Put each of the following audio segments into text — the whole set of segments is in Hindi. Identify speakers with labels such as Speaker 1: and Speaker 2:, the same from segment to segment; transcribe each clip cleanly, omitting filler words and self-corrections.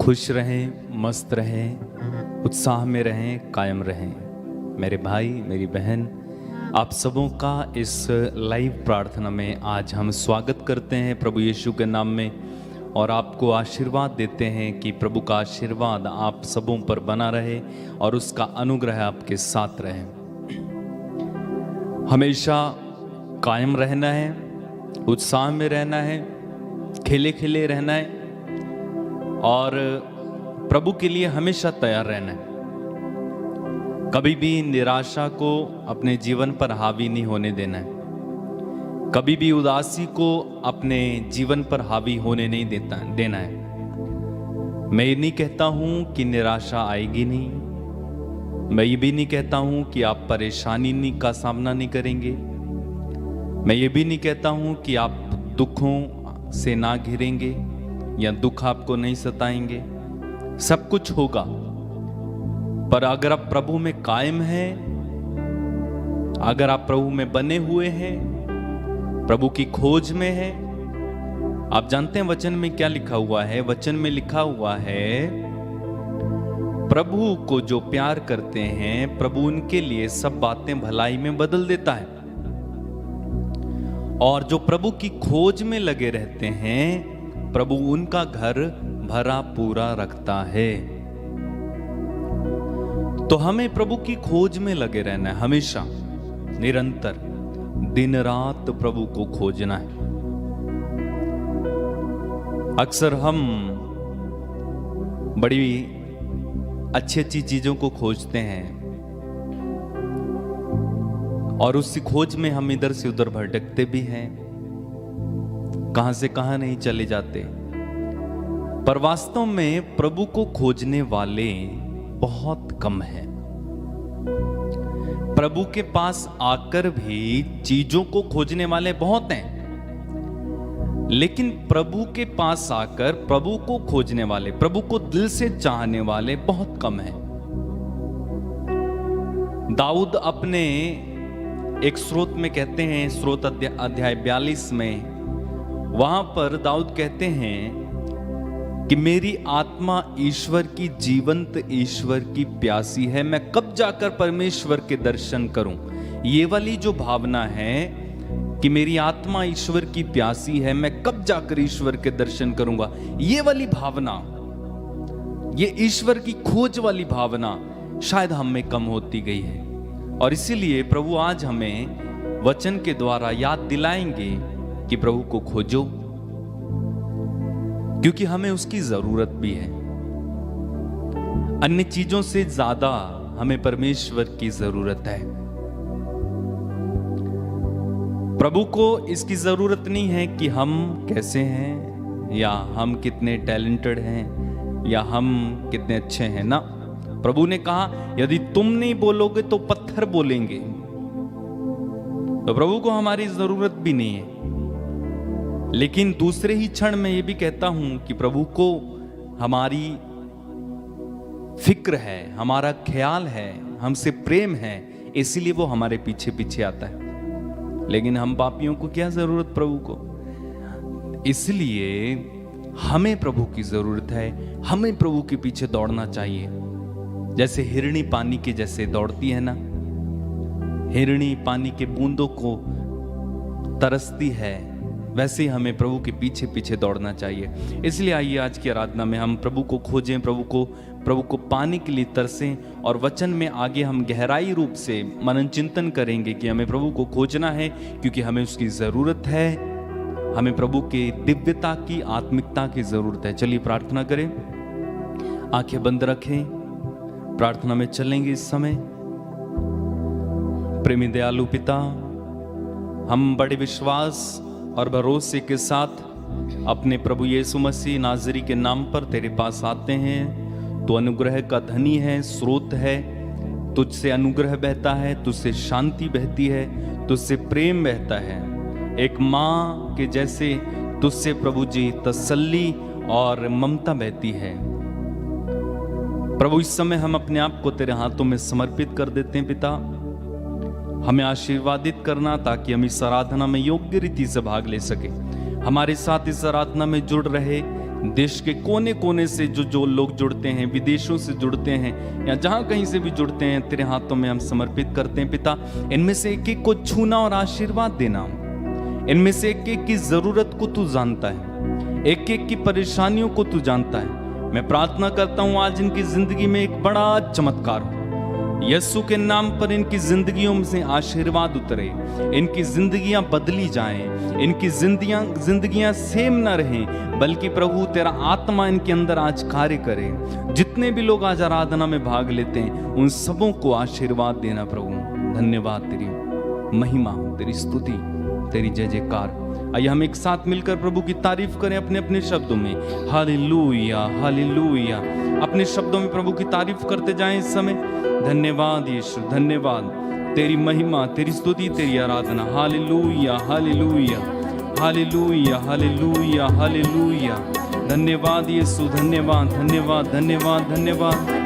Speaker 1: खुश रहें, मस्त रहें, उत्साह में रहें, कायम रहें। मेरे भाई, मेरी बहन, आप सबों का इस लाइव प्रार्थना में आज हम स्वागत करते हैं प्रभु यीशु के नाम में और आपको आशीर्वाद देते हैं कि प्रभु का आशीर्वाद आप सबों पर बना रहे और उसका अनुग्रह आपके साथ रहे। हमेशा कायम रहना है, उत्साह में रहना है, खिले खिले रहना है और प्रभु के लिए हमेशा तैयार रहना है। कभी भी निराशा को अपने जीवन पर हावी नहीं होने देना है। कभी भी उदासी को अपने जीवन पर हावी होने नहीं देना है। मैं ये नहीं कहता हूं कि निराशा आएगी नहीं। मैं ये भी नहीं कहता हूं कि आप परेशानी का सामना नहीं करेंगे। मैं ये भी नहीं कहता हूं कि आप दुखों से ना घिरेंगे या दुख आपको नहीं सताएंगे। सब कुछ होगा, पर अगर आप प्रभु में कायम हैं, अगर आप प्रभु में बने हुए हैं, प्रभु की खोज में हैं। आप जानते हैं वचन में क्या लिखा हुआ है? वचन में लिखा हुआ है, प्रभु को जो प्यार करते हैं प्रभु उनके लिए सब बातें भलाई में बदल देता है, और जो प्रभु की खोज में लगे रहते हैं प्रभु उनका घर भरा पूरा रखता है। तो हमें प्रभु की खोज में लगे रहना है, हमेशा निरंतर दिन रात प्रभु को खोजना है। अक्सर हम बड़ी अच्छी अच्छी चीजों को खोजते हैं और उसी खोज में हम इधर से उधर भटकते भी हैं, कहां से कहां नहीं चले जाते। पर वास्तव में प्रभु को खोजने वाले बहुत कम हैं। प्रभु के पास आकर भी चीजों को खोजने वाले बहुत हैं, लेकिन प्रभु के पास आकर प्रभु को खोजने वाले, प्रभु को दिल से चाहने वाले बहुत कम हैं। दाऊद अपने एक स्रोत में कहते हैं, स्रोत अध्याय 42 में, वहां पर दाऊद कहते हैं कि मेरी आत्मा ईश्वर की, जीवंत ईश्वर की प्यासी है, मैं कब जाकर परमेश्वर के दर्शन करूं। ये वाली जो भावना है कि मेरी आत्मा ईश्वर की प्यासी है, मैं कब जाकर ईश्वर के दर्शन करूंगा, ये वाली भावना, ये ईश्वर की खोज वाली भावना शायद हम में कम होती गई है। और इसीलिए प्रभु आज हमें वचन के द्वारा याद दिलाएंगे कि प्रभु को खोजो, क्योंकि हमें उसकी जरूरत भी है। अन्य चीजों से ज्यादा हमें परमेश्वर की जरूरत है। प्रभु को इसकी जरूरत नहीं है कि हम कैसे हैं, या हम कितने टैलेंटेड हैं, या हम कितने अच्छे हैं ना। प्रभु ने कहा यदि तुम नहीं बोलोगे तो पत्थर बोलेंगे। तो प्रभु को हमारी जरूरत भी नहीं है, लेकिन दूसरे ही क्षण में ये भी कहता हूं कि प्रभु को हमारी फिक्र है, हमारा ख्याल है, हमसे प्रेम है, इसीलिए वो हमारे पीछे पीछे आता है। लेकिन हम पापियों को क्या जरूरत प्रभु को? इसलिए हमें प्रभु की जरूरत है, हमें प्रभु के पीछे दौड़ना चाहिए। जैसे हिरणी पानी के जैसे दौड़ती है ना, हिरणी पानी के बूंदों को तरसती है, वैसे ही हमें प्रभु के पीछे पीछे दौड़ना चाहिए। इसलिए आइए आज की आराधना में हम प्रभु को खोजें, प्रभु को पाने के लिए तरसें, और वचन में आगे हम गहराई रूप से मनन चिंतन करेंगे कि हमें प्रभु को खोजना है, क्योंकि हमें उसकी जरूरत है। हमें प्रभु के दिव्यता की, आत्मिकता की जरूरत है। चलिए प्रार्थना करें, आंखें बंद रखें, प्रार्थना में चलेंगे इस समय। प्रेमी दयालु पिता, हम बड़े विश्वास और भरोसे के साथ अपने प्रभु यीशु मसीह नाज़री के नाम पर तेरे पास आते हैं। तू अनुग्रह का धनी है, स्रोत है, तुझसे अनुग्रह बहता है, तुझसे शांति बहती है, तुझसे प्रेम बहता है। एक माँ के जैसे तुझसे प्रभु जी तसल्ली और ममता बहती है। प्रभु इस समय हम अपने आप को तेरे हाथों में समर्पित कर देते हैं पिता। हमें आशीर्वादित करना ताकि हम इस आराधना में योग्य रीति से भाग ले सके। हमारे साथ इस आराधना में जुड़ रहे देश के कोने कोने से जो लोग जुड़ते हैं, विदेशों से जुड़ते हैं या जहां कहीं से भी जुड़ते हैं, तेरे हाथों में हम समर्पित करते हैं पिता। इनमें से एक एक को छूना और आशीर्वाद देना। इनमें से एक एक की जरूरत को तू जानता है, एक एक की परेशानियों को तू जानता है। मैं प्रार्थना करता हूं आज इनकी जिंदगी में एक बड़ा चमत्कार हो। यीशु के नाम पर इनकी जिंदगियों से आशीर्वाद उतरे, इनकी जिंदगियां बदली जाएं, इनकी जिंदगियां सेम ना रहें, बल्कि प्रभु तेरा आत्मा इनके अंदर आज कार्य करे। जितने भी लोग आज आराधना में भाग लेते हैं उन सबों को आशीर्वाद देना प्रभु। धन्यवाद, तेरी महिमा हो, तेरी स्तुति, तेरी जय जयकार। आइए हम एक साथ मिलकर प्रभु की तारीफ करें अपने अपने शब्दों में। Hallelujah, hallelujah. अपने शब्दों में प्रभु की तारीफ करते जाएं इस समय। धन्यवाद यीशु, धन्यवाद, तेरी महिमा, तेरी स्तुति, तेरी आराधना। Hallelujah, hallelujah, hallelujah, hallelujah, hallelujah. धन्यवाद यीशु, धन्यवाद, धन्यवाद, धन्यवाद, धन्यवाद।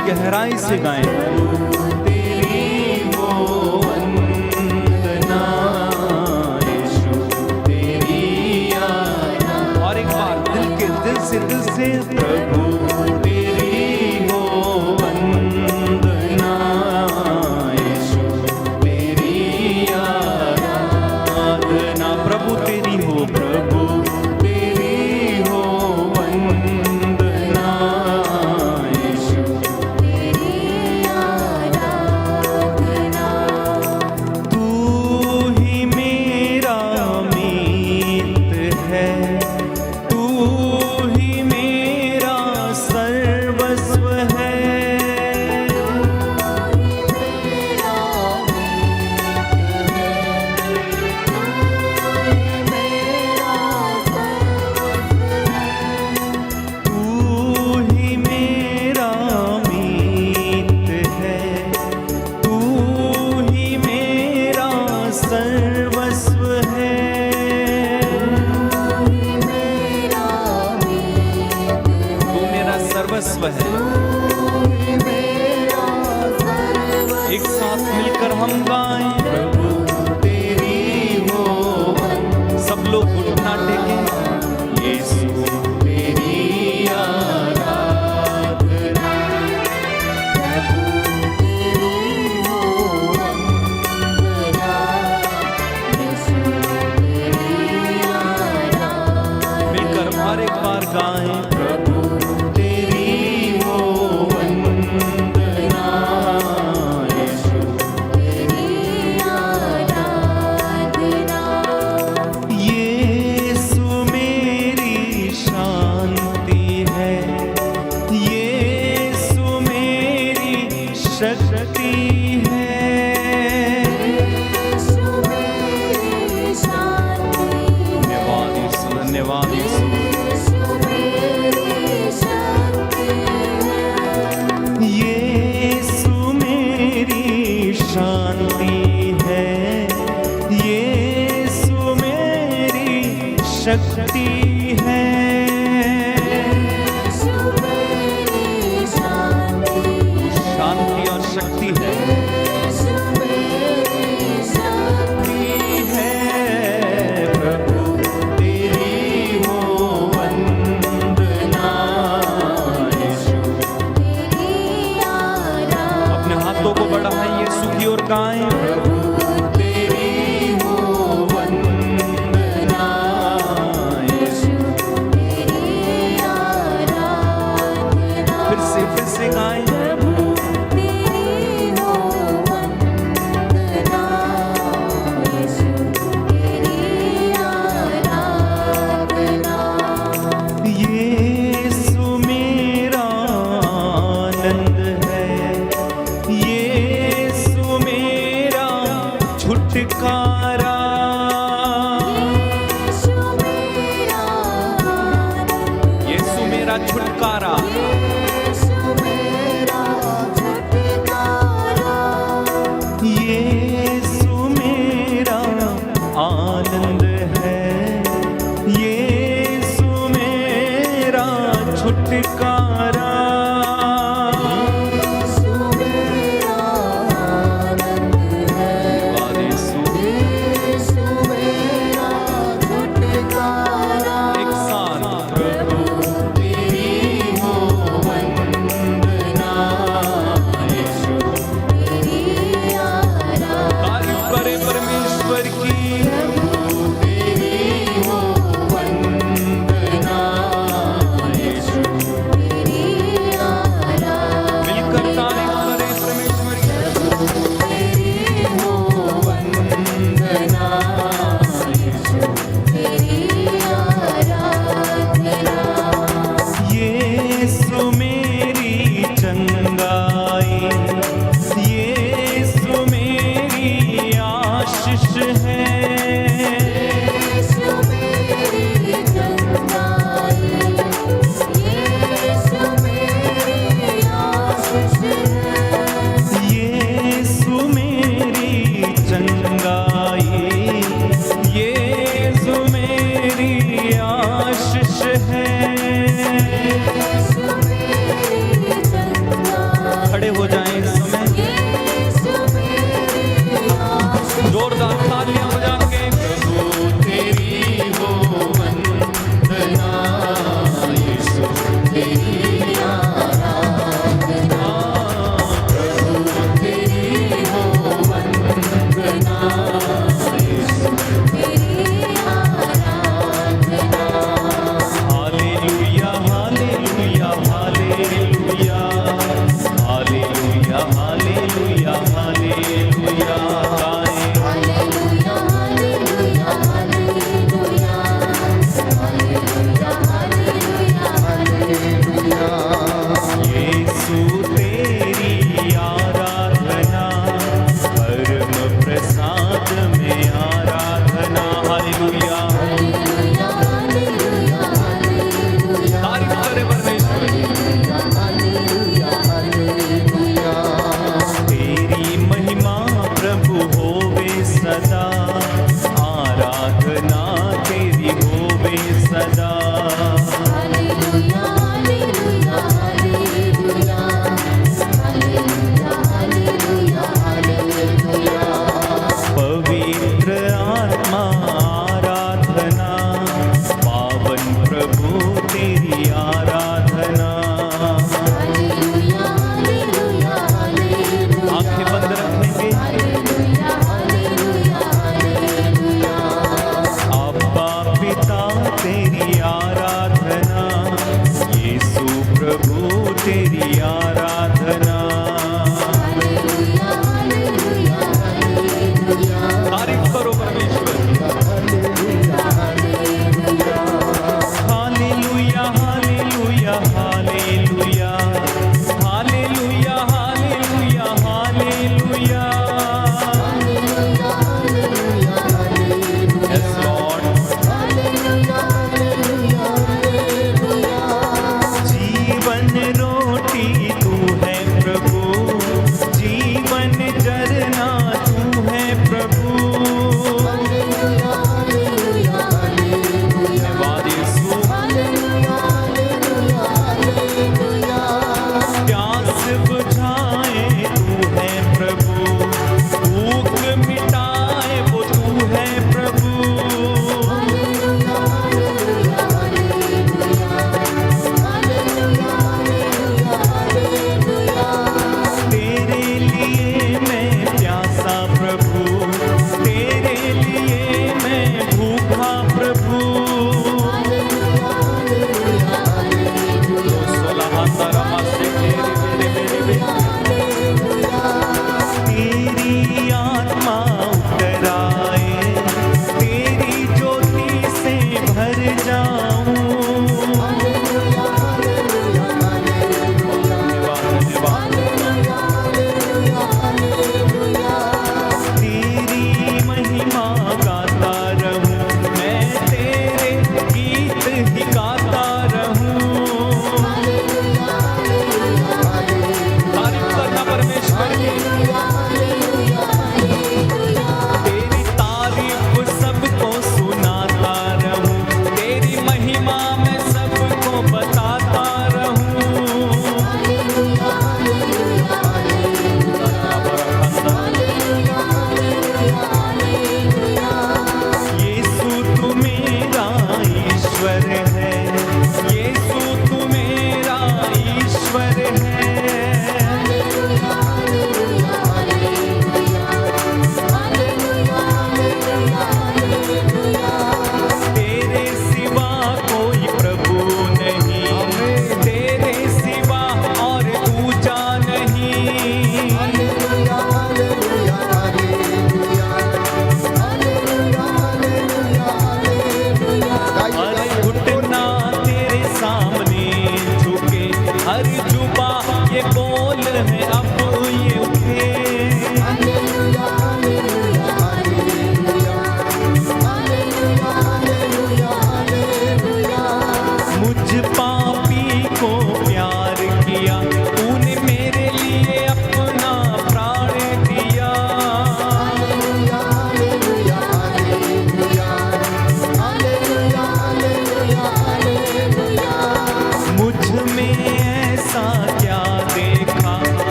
Speaker 1: गहराई से गाएं। तेरी हो वंदना यीशु, तेरी आराधना। और एक बार दिल से प्रभु तेरी हो वंदना यीशु, तेरी आराधना। प्रभु तेरी हो, प्रभु तेरी हो वंदना यीशु, तेरी आराधना। तू ही मेरा मीत है, तू ही मेरा सर्वस्व है। एक साथ मिलकर हम गाएं। प्रभु तेरी शांति है, यीशु मेरी शक्ति है। शांति और शक्ति है, शक्ति है। प्रभु तेरी हो वंदना, यीशु अपने हाथों को बढ़ाएं, यीशु की ओर गाएं। प्रभु तेरी हो वंदना, यीशु फिर से गाएं। यीशु मेरा आनंद है, यीशु मेरा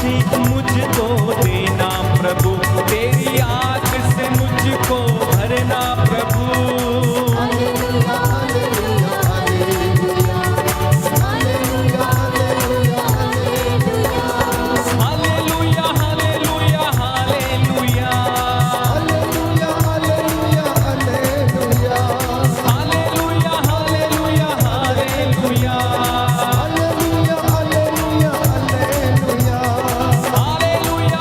Speaker 1: से मुझको देना प्रभु, तेरी आग से मुझको भरना प्रभु।
Speaker 2: Hallelujah hallelujah hallelujah hallelujah hallelujah
Speaker 1: hallelujah hallelujah hallelujah
Speaker 2: hallelujah hallelujah hallelujah
Speaker 1: hallelujah hallelujah hallelujah
Speaker 2: hallelujah hallelujah hallelujah
Speaker 1: hallelujah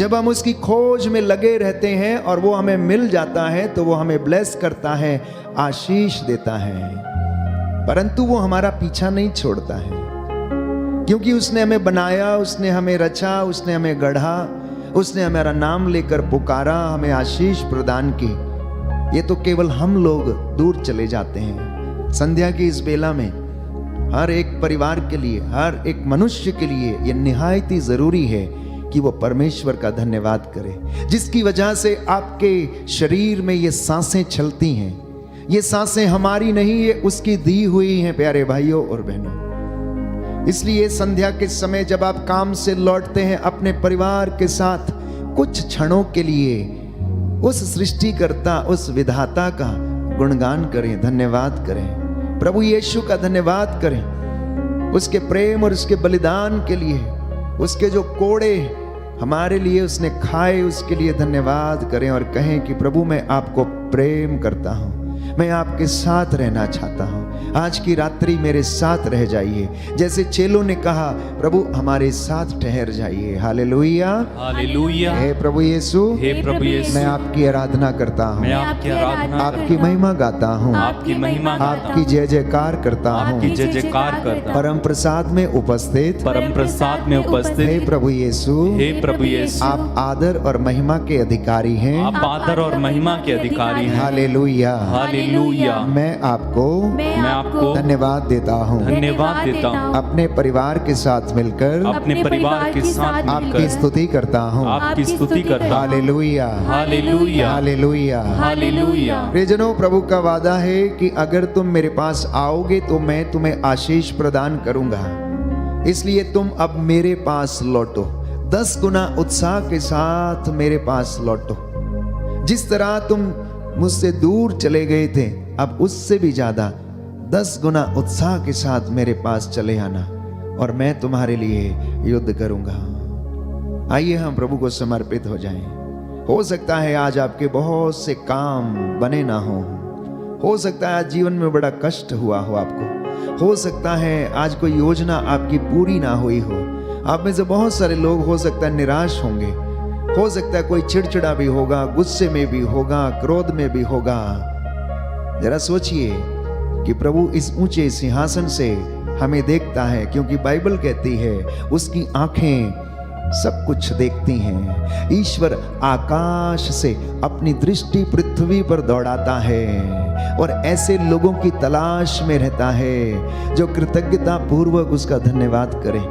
Speaker 2: जब हम उसकी खोज में लगे रहते हैं और वो हमें मिल जाता है तो वो हमें ब्लेस करता है, आशीष देता है, परंतु वो हमारा पीछा नहीं छोड़ता है, क्योंकि उसने हमें बनाया, उसने हमें रचा, उसने हमें गढ़ा, उसने हमारा नाम लेकर पुकारा, हमें आशीष प्रदान की। ये तो केवल हम लोग दूर चले जाते हैं। संध्या की इस बेला में हर एक परिवार के लिए, हर एक मनुष्य के लिए ये निहायत ही जरूरी है कि वो परमेश्वर का धन्यवाद करे, जिसकी वजह से आपके शरीर में ये सांसें चलती हैं। ये सांसें हमारी नहीं, ये उसकी दी हुई हैं प्यारे भाइयों और बहनों। इसलिए संध्या के समय जब आप काम से लौटते हैं, अपने परिवार के साथ कुछ क्षणों के लिए उस सृष्टिकर्ता, उस विधाता का गुणगान करें, धन्यवाद करें, प्रभु यीशु का धन्यवाद करें, उसके प्रेम और उसके बलिदान के लिए, उसके जो कोड़े हमारे लिए उसने खाए, उसके लिए धन्यवाद करें और कहें कि प्रभु मैं आपको प्रेम करता हूं, मैं आपके साथ रहना चाहता हूं, आज की रात्रि मेरे साथ रह जाइए। जैसे चेलों ने कहा, प्रभु हमारे साथ ठहर जाइए। Hallelujah,
Speaker 1: hallelujah.
Speaker 2: हे प्रभु यीशु,
Speaker 1: हे प्रभु यीशु,
Speaker 2: मैं आपकी आराधना करता हूँ,
Speaker 1: मैं आपकी आराधना,
Speaker 2: आपकी महिमा गाता हूँ,
Speaker 1: आपकी महिमा,
Speaker 2: आपकी जय जयकार करता हूँ,
Speaker 1: आपकी जय जयकार करता हूँ।
Speaker 2: परम प्रसाद में उपस्थित,
Speaker 1: परम प्रसाद में उपस्थित,
Speaker 2: हे प्रभु यीशु,
Speaker 1: हे प्रभु यीशु,
Speaker 2: आप आदर और महिमा के अधिकारी हैं,
Speaker 1: आप आदर और महिमा के अधिकारी हैं।
Speaker 2: Hallelujah,
Speaker 1: hallelujah.
Speaker 2: मैं आपको धन्यवाद देता हूँ,
Speaker 1: धन्यवाद देता हूँ,
Speaker 2: अपने परिवार के साथ मिलकर
Speaker 1: अपने परिवार के साथ
Speaker 2: आपकी
Speaker 1: मिलकर
Speaker 2: स्तुति करता हूँ।
Speaker 1: आपकी स्तुति करता हूँ।
Speaker 2: Hallelujah,
Speaker 1: hallelujah,
Speaker 2: hallelujah,
Speaker 1: hallelujah.
Speaker 2: प्रियजनों, प्रभु का वादा है कि अगर तुम मेरे पास आओगे तो मैं तुम्हें आशीष प्रदान करूंगा। इसलिए तुम अब मेरे पास लौटो, 10 गुना उत्साह के साथ मेरे पास लौटो। जिस तरह तुम मुझसे दूर चले गए थे, अब उससे भी ज्यादा 10 गुना उत्साह के साथ मेरे पास चले आना और मैं तुम्हारे लिए युद्ध करूंगा। आइए हम प्रभु को समर्पित हो जाएं। हो सकता है आज आपके बहुत से काम बने ना हो सकता है आज जीवन में बड़ा कष्ट हुआ हो आपको, हो सकता है आज कोई योजना आपकी पूरी ना हुई हो। आप में से बहुत सारे लोग हो सकता है निराश होंगे, हो सकता है कोई चिड़चिड़ा भी होगा, गुस्से में भी होगा, क्रोध में भी होगा। जरा सोचिए कि प्रभु इस ऊंचे सिंहासन से हमें देखता है, क्योंकि बाइबल कहती है उसकी आंखें सब कुछ देखती हैं। ईश्वर आकाश से अपनी दृष्टि पृथ्वी पर दौड़ाता है और ऐसे लोगों की तलाश में रहता है जो कृतज्ञता पूर्वक उसका धन्यवाद करें,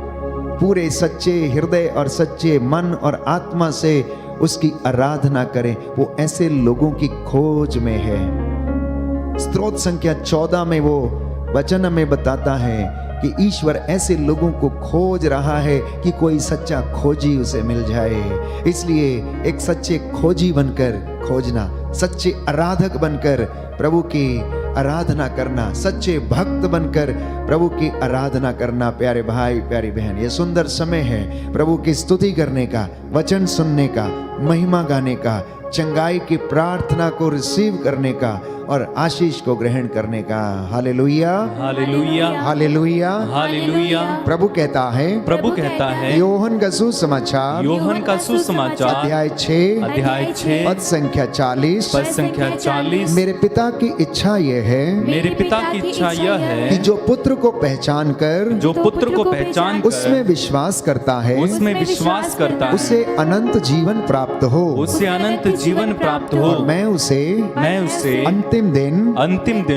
Speaker 2: पूरे सच्चे हृदय और सच्चे मन और आत्मा से उसकी आराधना करें। वो ऐसे लोगों की खोज में है। स्तोत्र संख्या 14 में वो वचन हमें बताता है कि ईश्वर ऐसे लोगों को खोज रहा है कि कोई सच्चा खोजी उसे मिल जाए। इसलिए एक सच्चे खोजी बनकर खोजना, सच्चे आराधक बनकर प्रभु की आराधना करना, सच्चे भक्त बनकर प्रभु की आराधना करना। प्यारे भाई, प्यारी बहन, ये सुंदर समय है प्रभु की स्तुति करने का, वचन सुनने का, महिमा गाने का, चंगाई की प्रार्थना को रिसीव करने का और आशीष को ग्रहण करने का। Hallelujah,
Speaker 1: hallelujah,
Speaker 2: hallelujah,
Speaker 1: hallelujah.
Speaker 2: प्रभु कहता है,
Speaker 1: प्रभु कहता है,
Speaker 2: योहन का सुसमाचार,
Speaker 1: योहन का सुसमाचार
Speaker 2: अध्याय 6
Speaker 1: पद
Speaker 2: संख्या 40,
Speaker 1: पद संख्या 40।
Speaker 2: मेरे पिता की इच्छा यह है,
Speaker 1: मेरे पिता की इच्छा यह है
Speaker 2: कि जो पुत्र को पहचान कर,
Speaker 1: जो पुत्र को पहचान
Speaker 2: उसमें विश्वास करता है,
Speaker 1: उसमें विश्वास करता है,
Speaker 2: उसे अनंत जीवन प्राप्त हो,
Speaker 1: उसे अनंत जीवन प्राप्त हो।
Speaker 2: और मैं उसे अंतिम दिन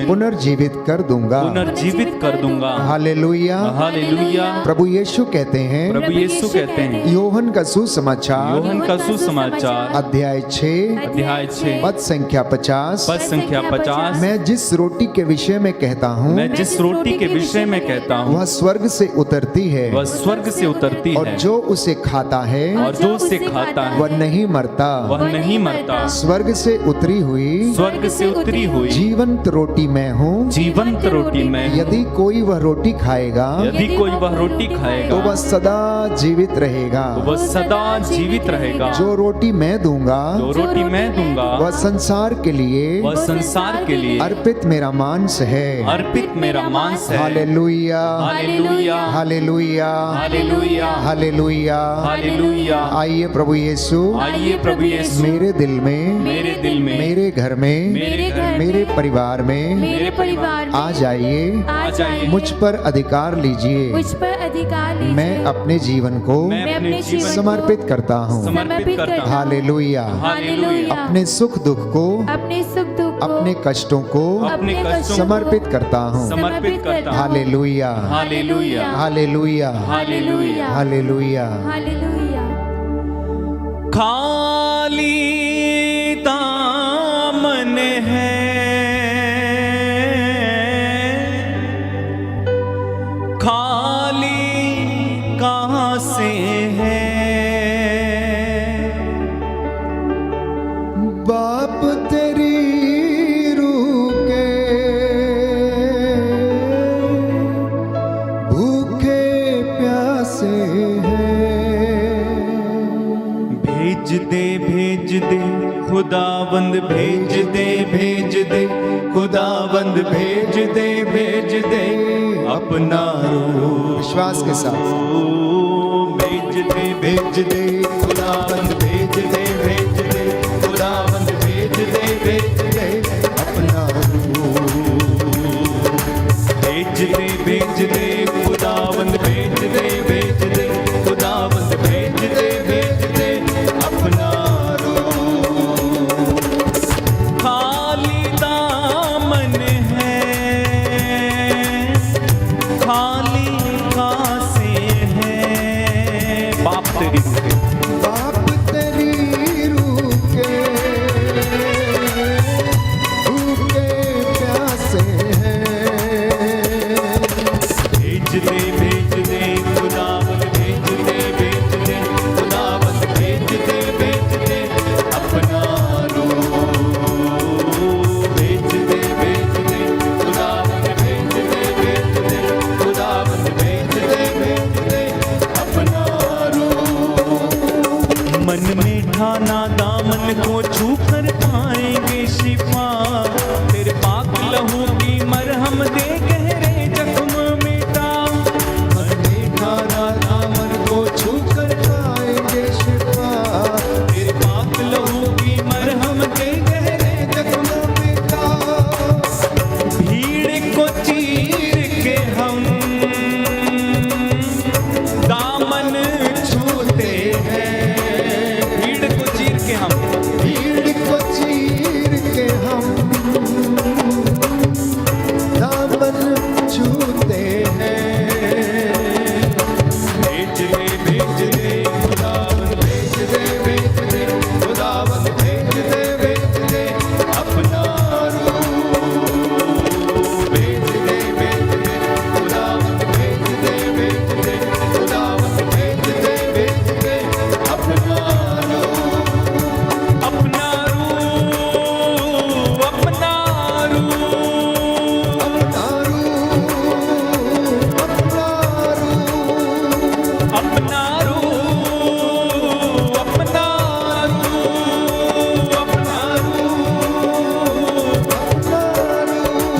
Speaker 2: पुनर्जीवित कर दूंगा,
Speaker 1: पुनर्जीवित कर दूंगा।
Speaker 2: Hallelujah,
Speaker 1: hallelujah.
Speaker 2: प्रभु यीशु कहते हैं,
Speaker 1: प्रभु यीशु कहते हैं,
Speaker 2: योहन का सुसमाचार,
Speaker 1: योहन का सुसमाचार
Speaker 2: अध्याय 6 पद संख्या 50,
Speaker 1: पद संख्या 50।
Speaker 2: मैं जिस रोटी के विषय में कहता हूँ,
Speaker 1: मैं जिस रोटी के विषय में कहता हूँ,
Speaker 2: वह स्वर्ग से उतरती है,
Speaker 1: वह स्वर्ग से उतरती
Speaker 2: और
Speaker 1: है,
Speaker 2: जो उसे खाता है,
Speaker 1: और जो उसे खाता है,
Speaker 2: वह नहीं मरता,
Speaker 1: वह नहीं मरता।
Speaker 2: स्वर्ग से उतरी हुई
Speaker 1: स्वर्ग से उतरी हुई हुई
Speaker 2: जीवंत रोटी मैं हूँ।
Speaker 1: जीवंत रोटी मैं हूँ।
Speaker 2: यदि कोई वह रोटी खाएगा
Speaker 1: यदि कोई वह रोटी खाएगा
Speaker 2: तो वह सदा जीवित रहेगा।
Speaker 1: तो वह सदा जीवित रहेगा।
Speaker 2: जो रोटी मैं दूंगा
Speaker 1: जो रोटी मैं दूंगा
Speaker 2: वह संसार के लिए
Speaker 1: वह संसार के लिए
Speaker 2: अर्पित मेरा मांस है।
Speaker 1: अर्पित मेरा मांस है।
Speaker 2: Hallelujah,
Speaker 1: hallelujah,
Speaker 2: hallelujah,
Speaker 1: hallelujah,
Speaker 2: hallelujah,
Speaker 1: hallelujah.
Speaker 2: आइए प्रभु यीशु,
Speaker 1: आइए प्रभु यीशु,
Speaker 2: मेरे दिल में,
Speaker 1: मेरे दिल में,
Speaker 2: मेरे घर में,
Speaker 1: मेरे घर में,
Speaker 2: मेरे परिवार में,
Speaker 3: मेरे परिवार में
Speaker 2: आ जाइए,
Speaker 3: आ जाइए।
Speaker 2: मुझ पर अधिकार लीजिए।
Speaker 3: मुझ पर अधिकार लीजिए।
Speaker 2: मैं अपने जीवन को
Speaker 1: मैं अपने जीवन को
Speaker 2: समर्पित करता हूँ।
Speaker 1: समर्पित करता हूँ।
Speaker 2: हालेलुया।
Speaker 1: हालेलुया।
Speaker 2: अपने सुख दुख को,
Speaker 3: अपने सुख दुख को,
Speaker 2: अपने कष्टों को
Speaker 1: अपने कष्टों को
Speaker 2: समर्पित करता हूँ।
Speaker 1: समर्पित करता हूँ।
Speaker 2: Hallelujah,
Speaker 1: hallelujah,
Speaker 2: hallelujah,
Speaker 1: hallelujah,
Speaker 2: hallelujah.
Speaker 3: Hallelujah.
Speaker 1: खाली दामन है, खाली कहाँ से है।
Speaker 2: बाप तेरी रूह के भूखे प्यासे हैं।
Speaker 1: भेज दे खुदाबंद, भेज दे खुदाबंद, भेज दे अपना रूह।
Speaker 2: विश्वास के साथ
Speaker 1: भेज दे खुदाबंद, भेज दे खुदाबंद, भेज दे
Speaker 2: अपना
Speaker 1: भेज दे खुदाबंद, भेज दे खुदाबंद, भेज दे अपना रूह। खाली दामन है, खाली कहाँ से है। बाप तेरी
Speaker 2: बाप तेरी रूह के भूखे प्यासे हैं।
Speaker 1: भेज दे खुदाबंद, भेज दे खुदाबंद, भेज दे अपना रूह। भेज दे खुदाबंद, भेज दे खुदाबंद, भेज दे अपना रूह। मन में ठाना दामन को छू कर पाएंगे शिफा। तेरे पाक लहू की मरहम दे गहरे जख्म मिटा। मन में ठाना दामन को छू कर पाएंगे शिफा। तेरे पाक लहू की मरहम दे गहरे जख्म मिटा। भीड़ को चीर के हम दामन छूते हैं। भीड़ को चीर के हम,
Speaker 2: भीड़ को चीर के हम दामन छूते हैं।
Speaker 1: भेज दे खुदाबंद, भेज दे खुदाबंद, भेज दे अपना रूह। भेज दे खुदाबंद, भेज दे खुदाबंद, भेज दे अपना रूह। अपना रूह, अपना रूह, अपना रूह, अपना रूह, अपना रूह।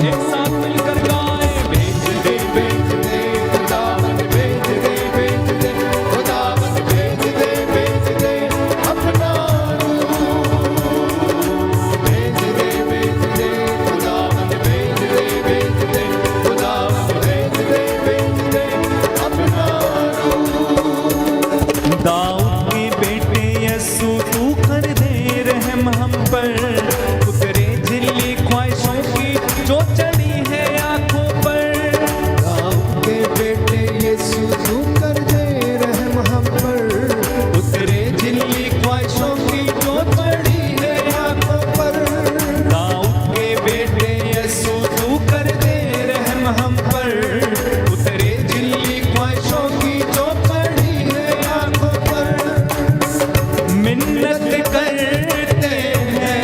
Speaker 1: एक साथ मिलकर गाए। भेज दे खुदाबंद, भेज दे खुदाबंद, भेज दे अपना रूह। भेज दे खुदाबंद, भेज दे खुदाबंद, भेज दे अपना दाऊद के बेटे यीशु तू कर दे रहम हम पर। उतरे झिल्ली ख्वाहिशों की जो चढ़ी है आंखों पर।
Speaker 2: दाऊद के बेटे यीशु तू कर दे रहम हम पर।
Speaker 1: उतरे झिल्ली ख्वाहिशों की जो चढ़ी है आंखों पर। दाऊद के बेटे यीशु तू कर दे रहम हम पर। उतरे झिल्ली ख्वाहिशों की जो चढ़ी है आंखों पर। मिन्नत करते हैं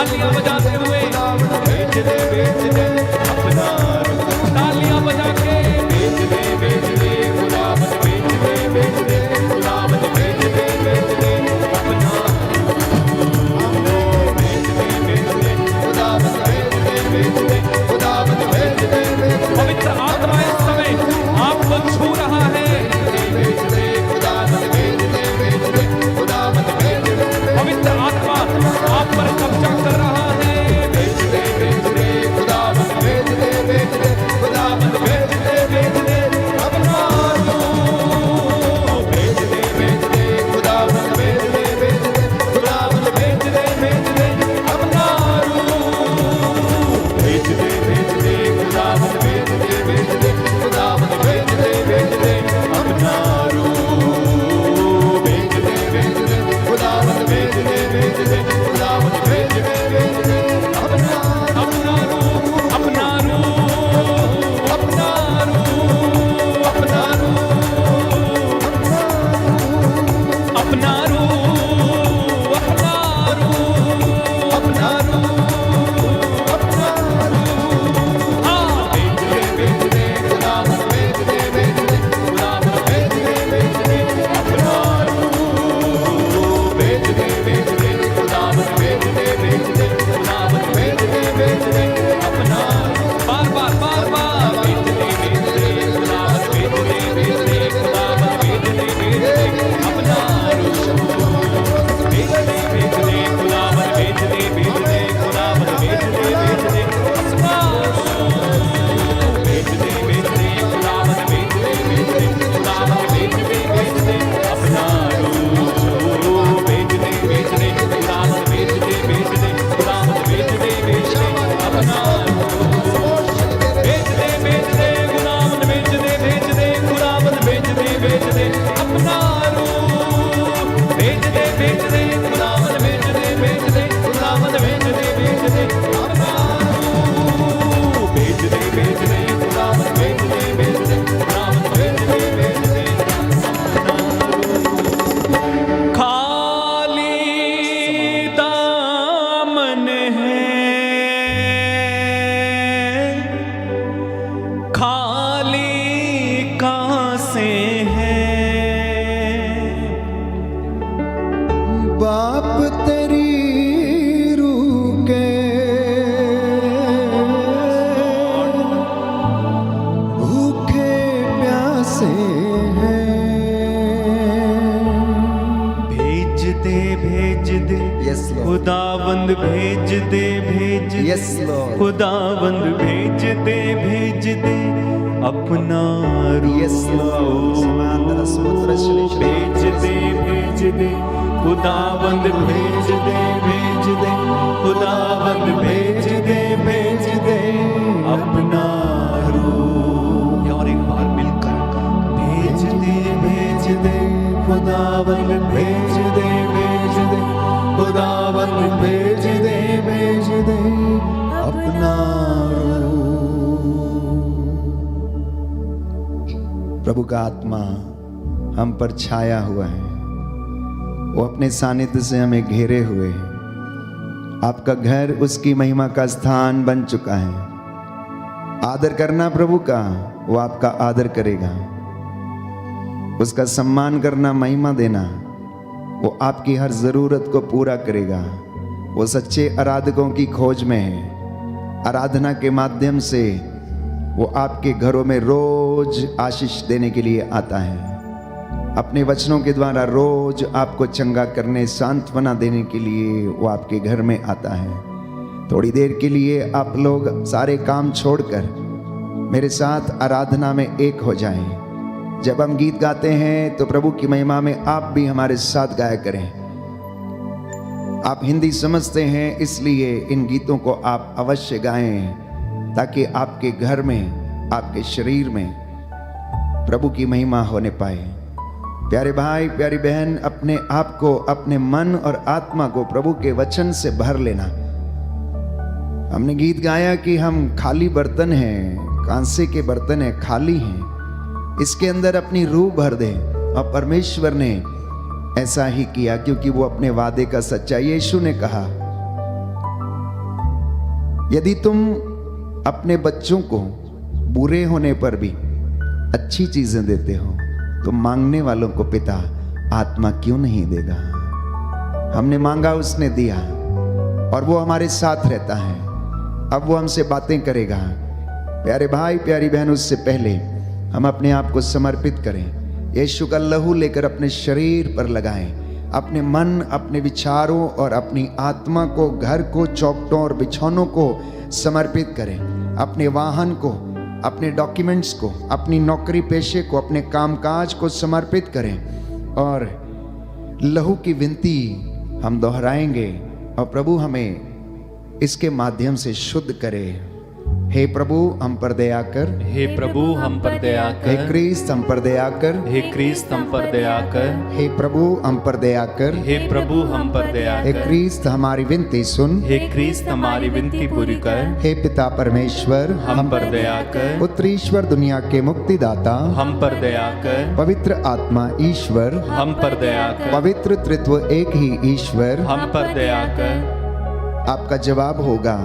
Speaker 1: तालियां बजाते हुए बेच दे अपना रूह। तालियां बजा के बेच दे खुदावन बेच दे खुदावन बेच दे अपना पवित्र आत्मा इस समय आपको छू रहा है। पवित्र आत्मा आप पर कब्जा कर रहा है। अपना खुदावंद भेज दे
Speaker 2: यस लॉर्ड
Speaker 1: खुदावंद भेज दे अपना
Speaker 2: यस लॉर्ड
Speaker 1: भेज दे खुदावंद भेज दे खुदावंद भेज दे अपना रूह। और एक बार मिलकर भेज दे खुदावंद भेज दे खुदावंद भेज दे अपना रूह।
Speaker 2: प्रभु का आत्मा हम पर छाया हुआ है, वो अपने सानिध्य से हमें घेरे हुए है। आपका घर उसकी महिमा का स्थान बन चुका है। आदर करना प्रभु का, वो आपका आदर करेगा। उसका सम्मान करना, महिमा देना, वो आपकी हर जरूरत को पूरा करेगा। वो सच्चे आराधकों की खोज में है। आराधना के माध्यम से वो आपके घरों में रोज आशीष देने के लिए आता है। अपने वचनों के द्वारा रोज आपको चंगा करने, सांत्वना देने के लिए वो आपके घर में आता है। थोड़ी देर के लिए आप लोग सारे काम छोड़कर मेरे साथ आराधना में एक हो जाएं। जब हम गीत गाते हैं तो प्रभु की महिमा में आप भी हमारे साथ गाया करें। आप हिंदी समझते हैं, इसलिए इन गीतों को आप अवश्य गाएं, ताकि आपके घर में, आपके शरीर में प्रभु की महिमा होने पाए। प्यारे भाई, प्यारी बहन, अपने आप को, अपने मन और आत्मा को प्रभु के वचन से भर लेना। हमने गीत गाया कि हम खाली बर्तन हैं, कांसे के बर्तन हैं, खाली हैं, इसके अंदर अपनी रूह भर दें। और परमेश्वर ने ऐसा ही किया, क्योंकि वो अपने वादे का सच्चा। यीशु ने कहा यदि तुम अपने बच्चों को बुरे होने पर भी अच्छी चीजें देते हो तो मांगने वालों को पिता आत्मा क्यों नहीं देगा। हमने मांगा, उसने दिया, और वो हमारे साथ रहता है। अब वो हमसे बातें करेगा। प्यारे भाई प्यारी बहन, उससे पहले हम अपने आप को समर्पित करें। यीशु का लहू लेकर अपने शरीर पर लगाएं। अपने मन, अपने विचारों और अपनी आत्मा को, घर को, चौखटों और बिछौनों को समर्पित करें। अपने वाहन को, अपने डॉक्यूमेंट्स को, अपनी नौकरी पेशे को, अपने कामकाज को समर्पित करें और लहू की विनती हम दोहराएंगे और प्रभु हमें इसके माध्यम से शुद्ध करे। हे प्रभु हम पर दया कर,
Speaker 1: हे प्रभु हम पर दया
Speaker 2: हे
Speaker 1: कर,
Speaker 2: क्रिस्त हम पर दया कर,
Speaker 1: हे क्रिस्त हम पर दया कर,
Speaker 2: हे प्रभु हम पर दया कर,
Speaker 1: हे प्रभु हम पर दया
Speaker 2: हे
Speaker 1: कर,
Speaker 2: क्रिस्त हमारी विनती सुन,
Speaker 1: हे क्रिस्त हमारी विनती पूरी कर,
Speaker 2: हे पिता परमेश्वर
Speaker 1: हम पर दया कर,
Speaker 2: पुत्र ईश्वर दुनिया के मुक्तिदाता,
Speaker 1: हम पर दया कर,
Speaker 2: पवित्र आत्मा ईश्वर,
Speaker 1: हम पर दया कर,
Speaker 2: पवित्र त्रित्व एक ही ईश्वर,
Speaker 1: हम पर दया कर।
Speaker 2: आपका जवाब होगा,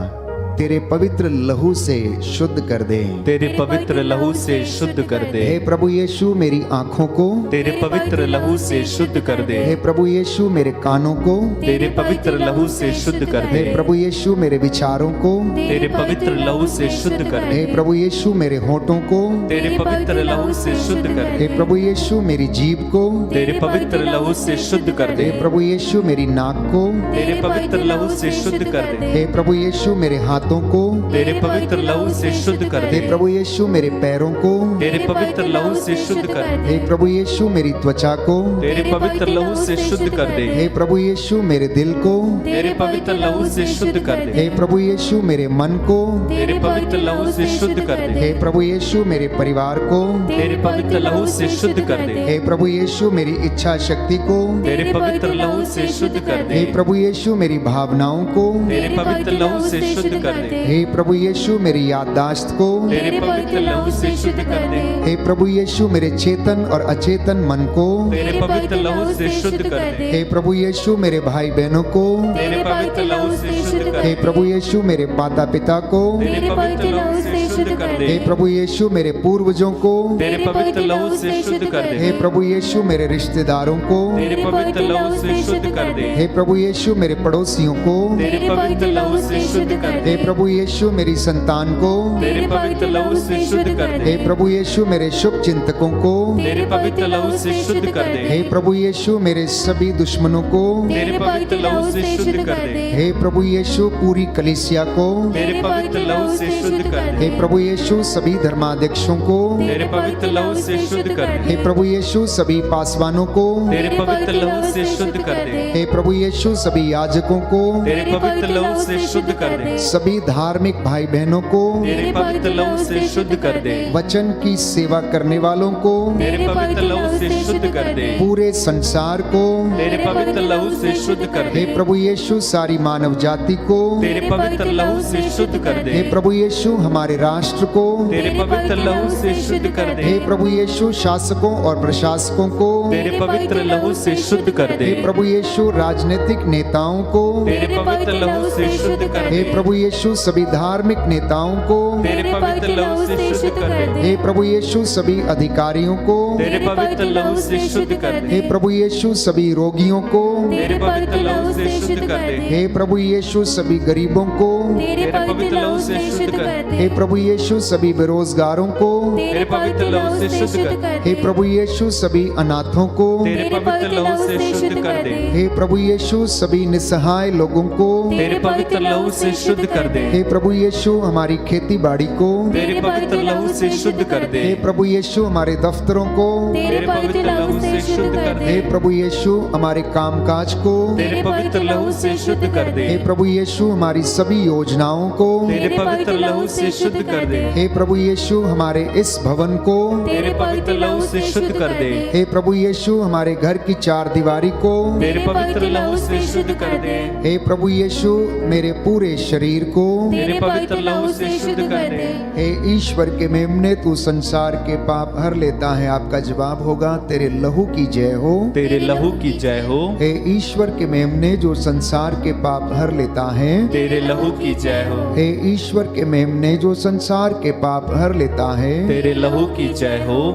Speaker 2: तेरे पवित्र लहू से शुद्ध कर दे।
Speaker 1: तेरे पवित्र लहू से शुद्ध कर दे।
Speaker 2: हे प्रभु यीशु मेरी आंखों को,
Speaker 1: तेरे पवित्र लहू से शुद्ध कर दे।
Speaker 2: हे प्रभु यीशु मेरे कानों को,
Speaker 1: तेरे पवित्र लहू से शुद्ध कर दे।
Speaker 2: हे प्रभु यीशु मेरे विचारों को,
Speaker 1: तेरे पवित्र लहू से शुद्ध कर दे।
Speaker 2: हे प्रभु यीशु मेरे होठों को,
Speaker 1: तेरे पवित्र लहू से शुद्ध कर दे।
Speaker 2: हे प्रभु यीशु मेरी जीभ को,
Speaker 1: तेरे पवित्र लहू से शुद्ध कर दे।
Speaker 2: हे प्रभु यीशु मेरी नाक को,
Speaker 1: तेरे पवित्र लहू से शुद्ध कर दे।
Speaker 2: हे प्रभु यीशु मेरे हाथों को,
Speaker 1: तेरे पवित्र लहू से शुद्ध कर दे।
Speaker 2: हे प्रभु यीशु मेरे पैरों को,
Speaker 1: तेरे पवित्र लहू से शुद्ध कर दे।
Speaker 2: हे प्रभु यीशु मेरी त्वचा को,
Speaker 1: तेरे पवित्र लहू से शुद्ध कर दे।
Speaker 2: हे प्रभु यीशु मेरे दिल को,
Speaker 1: तेरे पवित्र लहू से शुद्ध कर दे।
Speaker 2: हे प्रभु यीशु मेरे मन को,
Speaker 1: तेरे पवित्र लहू से शुद्ध कर दे।
Speaker 2: हे प्रभु यीशु मेरे परिवार को,
Speaker 1: तेरे पवित्र लहू से शुद्ध कर दे।
Speaker 2: हे प्रभु यीशु मेरी इच्छा शक्ति को,
Speaker 1: तेरे पवित्र लहू से शुद्ध कर दे।
Speaker 2: हे प्रभु यीशु मेरी भावनाओं को,
Speaker 1: तेरे पवित्र लहू से शुद्ध कर दे।
Speaker 2: हे प्रभु यीशु मेरी याददाश्त को,
Speaker 1: तेरे पवित्र लहू से शुद्ध कर दे।
Speaker 2: हे प्रभु यीशु मेरे चेतन और अचेतन मन को,
Speaker 1: तेरे पवित्र लहू से शुद्ध कर दे।
Speaker 2: हे प्रभु यीशु मेरे भाई बहनों को,
Speaker 1: तेरे पवित्र लहू से शुद्ध कर
Speaker 2: हे
Speaker 1: दे।
Speaker 2: प्रभु यीशु मेरे माता पिता को,
Speaker 1: तेरे पवित्र लहू से शुद्ध कर दे।
Speaker 2: हे प्रभु यीशु मेरे पूर्वजों को,
Speaker 1: तेरे पवित्र लहू से शुद्ध कर दे।
Speaker 2: हे प्रभु यीशु मेरे रिश्तेदारों को,
Speaker 1: तेरे पवित्र लहू से शुद्ध कर दे।
Speaker 2: हे प्रभु यीशु मेरे पड़ोसियों को,
Speaker 1: तेरे पवित्र लहू से शुद्ध कर दे।
Speaker 2: हे प्रभु यीशु मेरी संतान को,
Speaker 1: तेरे पवित्र लहू से शुद्ध कर दे।
Speaker 2: हे प्रभु यीशु मेरे शुभ चिंतकों को,
Speaker 1: तेरे पवित्र लहू से शुद्ध कर दे।
Speaker 2: हे प्रभु यीशु मेरे सभी दुश्मनों को,
Speaker 1: तेरे पवित्र लहू से शुद्ध कर दे।
Speaker 2: हे प्रभु यीशु पूरी कलीसिया को,
Speaker 1: तेरे पवित्र लहू से शुद्ध कर दे।
Speaker 2: हे प्रभु यीशु सभी धर्माध्यक्षों को,
Speaker 1: तेरे पवित्र लहू से शुद्ध कर दे।
Speaker 2: हे प्रभु यीशु सभी पासवानों को,
Speaker 1: तेरे पवित्र लहू से शुद्ध कर दे।
Speaker 2: हे प्रभु यीशु सभी याजकों को,
Speaker 1: तेरे पवित्र लहू से शुद्ध कर दे।
Speaker 2: सभी धार्मिक भाई बहनों को,
Speaker 1: तेरे पवित्र लहू से शुद्ध कर दे।
Speaker 2: वचन की सेवा करने वालों को,
Speaker 1: तेरे पवित्र लहू से शुद्ध कर दे।
Speaker 2: पूरे संसार को,
Speaker 1: तेरे पवित्र लहू से शुद्ध कर
Speaker 2: हे
Speaker 1: दे।
Speaker 2: प्रभु यीशु सारी मानव जाति को,
Speaker 1: तेरे पवित्र लहू से शुद्ध कर
Speaker 2: हे
Speaker 1: दे।
Speaker 2: प्रभु यीशु हमारे राष्ट्र को,
Speaker 1: तेरे पवित्र लहू से शुद्ध कर दे।
Speaker 2: हे प्रभु यीशु शासकों और प्रशासकों को,
Speaker 1: तेरे पवित्र लहू से शुद्ध कर दे।
Speaker 2: हे प्रभु यीशु राजनीतिक नेताओं को,
Speaker 1: तेरे पवित्र लहू से शुद्ध कर
Speaker 2: हे
Speaker 1: दे।
Speaker 2: प्रभु यीशु सभी धार्मिक नेताओं को,
Speaker 1: तेरे पवित्र लहू से शुद्ध कर दे।
Speaker 2: हे प्रभु यीशु सभी अधिकारियों को,
Speaker 1: तेरे पवित्र लहू से शुद्ध कर दे।
Speaker 2: हे प्रभु यीशु सभी रोगियों को,
Speaker 1: तेरे पवित्र लहू से शुद्ध कर दे।
Speaker 2: हे प्रभु यीशु सभी गरीबों को,
Speaker 1: तेरे पवित्र लहू से शुद्ध कर दे।
Speaker 2: हे प्रभु यीशु सभी बेरोजगारों को,
Speaker 1: तेरे पवित्र लहू से शुद्ध कर दे।
Speaker 2: हे प्रभु यीशु सभी अनाथों को,
Speaker 1: तेरे पवित्र लहू से शुद्ध कर दे।
Speaker 2: हे प्रभु यीशु सभी निस्सहाय लोगों को,
Speaker 1: तेरे पवित्र लहू से शुद्ध कर दे।
Speaker 2: हे प्रभु यीशु हमारी खेती बाड़ी को,
Speaker 1: तेरे पवित्र लहू से शुद्ध कर दे।
Speaker 2: हे प्रभु यीशु हमारे दफ्तरों को,
Speaker 1: तेरे पवित्र लहू से शुद्ध कर दे।
Speaker 2: हे प्रभु यीशु हमारे कामकाज को,
Speaker 1: तेरे पवित्र लहू से शुद्ध कर दे।
Speaker 2: हे प्रभु यीशु हमारी सभी योजनाओं को,
Speaker 1: तेरे पवित्र लहू से शुद्ध कर दे।
Speaker 2: हे प्रभु यीशु हमारे इस भवन को,
Speaker 1: तेरे पवित्र लहू से शुद्ध कर दे।
Speaker 2: हे प्रभु यीशु हमारे घर की चार दीवारी को,
Speaker 1: तेरे पवित्र लहू से शुद्ध कर दे।
Speaker 2: हे प्रभु यीशु मेरे पूरे शरीर को,
Speaker 1: तेरे पवित्र लहू से शुद्ध कर दे।
Speaker 2: हे ईश्वर के मेमने तू संसार के पाप हर लेता है। आपका जवाब होगा तेरे लहू की जय हो।
Speaker 1: तेरे लहू की जय हो।
Speaker 2: हे ईश्वर के मेमने जो संसार के पाप हर लेता है।
Speaker 1: तेरे लहू की जय हो।
Speaker 2: हे ईश्वर के मेमने जो संसार के पाप हर लेता है।
Speaker 1: तेरे लहू की जय हो।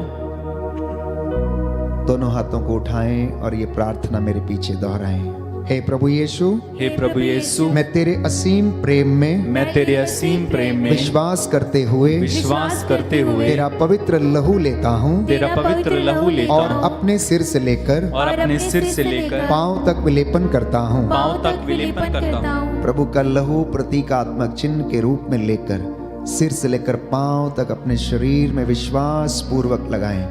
Speaker 2: दोनों हाथों को उठाएं और ये प्रार्थना मेरे पीछे दोहराएं। हे प्रभु यीशु,
Speaker 1: हे प्रभु यीशु,
Speaker 2: मैं तेरे असीम प्रेम में
Speaker 1: मैं तेरे असीम प्रेम में
Speaker 2: विश्वास करते हुए तेरा पवित्र लहू लेता हूँ
Speaker 1: तेरा पवित्र लहू लेता
Speaker 2: और
Speaker 1: हूँ
Speaker 2: अपने सिर से लेकर
Speaker 1: और अपने सिर से लेकर
Speaker 2: पांव तक विलेपन करता हूँ।
Speaker 1: पांव तक विलेपन करता हूँ।
Speaker 2: प्रभु का लहू प्रतीकात्मक चिन्ह के रूप में लेकर सिर से लेकर पांव तक अपने शरीर में विश्वास पूर्वक लगाएं।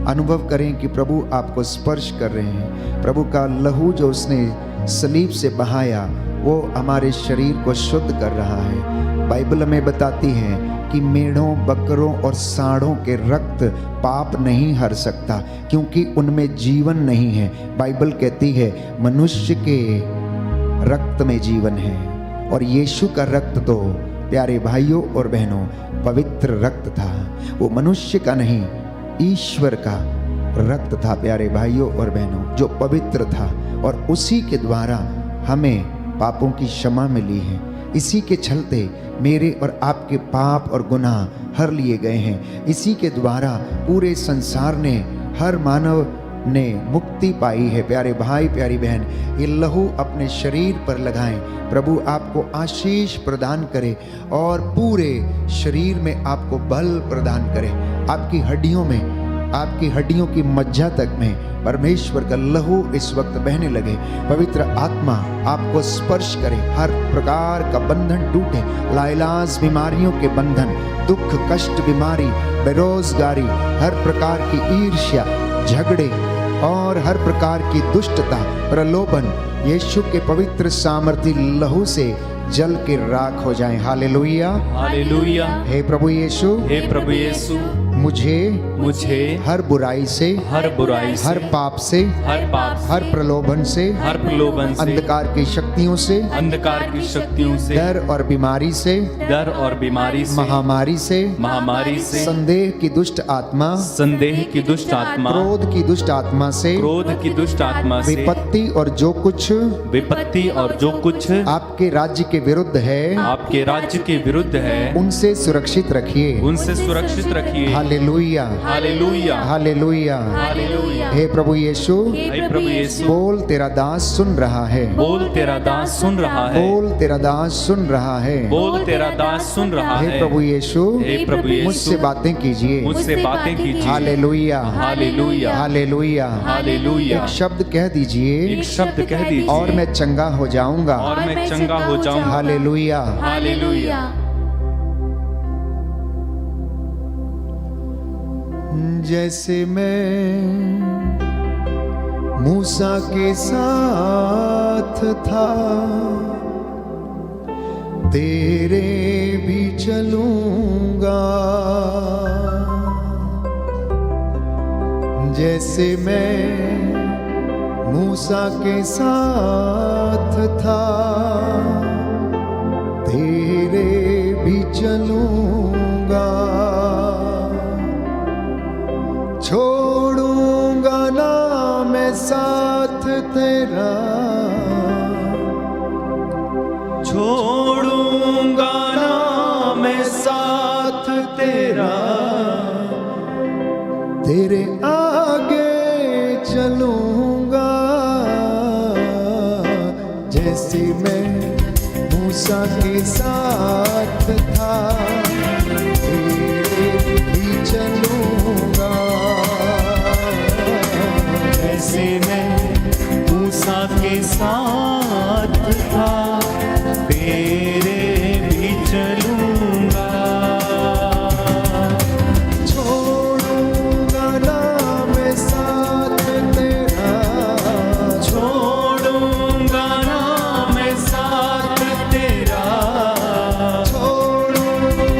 Speaker 2: अनुभव करें कि प्रभु आपको स्पर्श कर रहे हैं। प्रभु का लहू जो उसने सलीब से बहाया वो हमारे शरीर को शुद्ध कर रहा है। बाइबल हमें बताती है कि मेढ़ों, बकरों और सांडों के रक्त पाप नहीं हर सकता, क्योंकि उनमें जीवन नहीं है। बाइबल कहती है मनुष्य के रक्त में जीवन है, और यीशु का रक्त तो प्यारे भाइयों और बहनों पवित्र रक्त था। वो मनुष्य का नहीं, ईश्वर का रक्त था प्यारे भाइयों और बहनों, जो पवित्र था, और उसी के द्वारा हमें पापों की क्षमा मिली है। इसी के चलते मेरे और आपके पाप और गुनाह हर लिए गए हैं। इसी के द्वारा पूरे संसार ने, हर मानव ने मुक्ति पाई है। प्यारे भाई, प्यारी बहन, ये लहू अपने शरीर पर लगाएं। प्रभु आपको आशीष प्रदान करे और पूरे शरीर में आपको बल प्रदान करे। आपकी हड्डियों में, आपकी हड्डियों की मज्जा तक में परमेश्वर का लहू इस वक्त बहने लगे। पवित्र आत्मा आपको स्पर्श करे, हर प्रकार का बंधन टूटे, लाइलाज बीमारियों के बंधन, दुख, कष्ट, बीमारी, बेरोजगारी, हर प्रकार की ईर्ष्या, झगड़े और हर प्रकार की दुष्टता, प्रलोभन यीशु के पवित्र सामर्थी लहू से जल के राख हो जाएं। Hallelujah,
Speaker 1: hallelujah.
Speaker 2: हे प्रभु यीशु,
Speaker 1: हे प्रभु यीशु,
Speaker 2: मुझे
Speaker 1: हर बुराई से,
Speaker 2: हर पाप से, हर प्रलोभन से, अंधकार की शक्तियों से, डर और बीमारी से, महामारी से, संदेह की दुष्ट आत्मा, क्रोध की दुष्ट आत्मा से, विपत्ति और जो कुछ आपके राज्य के विरुद्ध है, उनसे सुरक्षित रखिए। Hallelujah,
Speaker 1: hallelujah,
Speaker 2: hallelujah,
Speaker 1: hallelujah.
Speaker 2: हे प्रभु यीशु,
Speaker 1: हे प्रभु यीशु,
Speaker 2: बोल तेरा दास सुन रहा है,
Speaker 1: बोल तेरा दास सुन रहा है,
Speaker 2: बोल तेरा दास सुन रहा है,
Speaker 1: बोल तेरा दास सुन रहा है।
Speaker 2: हे प्रभु यीशु,
Speaker 1: हे प्रभु यीशु,
Speaker 2: मुझसे बातें कीजिए,
Speaker 1: मुझसे बातें कीजिए।
Speaker 2: Hallelujah,
Speaker 1: hallelujah,
Speaker 2: hallelujah,
Speaker 1: hallelujah.
Speaker 2: एक शब्द कह दीजिए,
Speaker 1: एक शब्द कह दीजिए,
Speaker 2: और मैं चंगा हो जाऊंगा,
Speaker 1: और मैं चंगा हो जाऊंगा।
Speaker 2: Hallelujah,
Speaker 1: hallelujah.
Speaker 2: जैसे मैं मूसा के साथ था, तेरे भी चलूंगा। जैसे मैं मूसा के साथ था, तेरे भी चलूंगा। छोड़ूंगा ना मैं साथ तेरा,
Speaker 1: छोड़ूंगा ना मैं साथ तेरा,
Speaker 2: तेरे आगे चलूंगा। जैसे मैं मूसा के साथ था, तेरे भी चलूंगा।
Speaker 1: जैसे मैं मूसा के साथ था, तेरे भी चलूंगा।
Speaker 2: छोड़ूंगा ना मैं साथ तेरा,
Speaker 1: छोड़ूंगा ना मैं साथ तेरा,
Speaker 2: छोड़ूंगा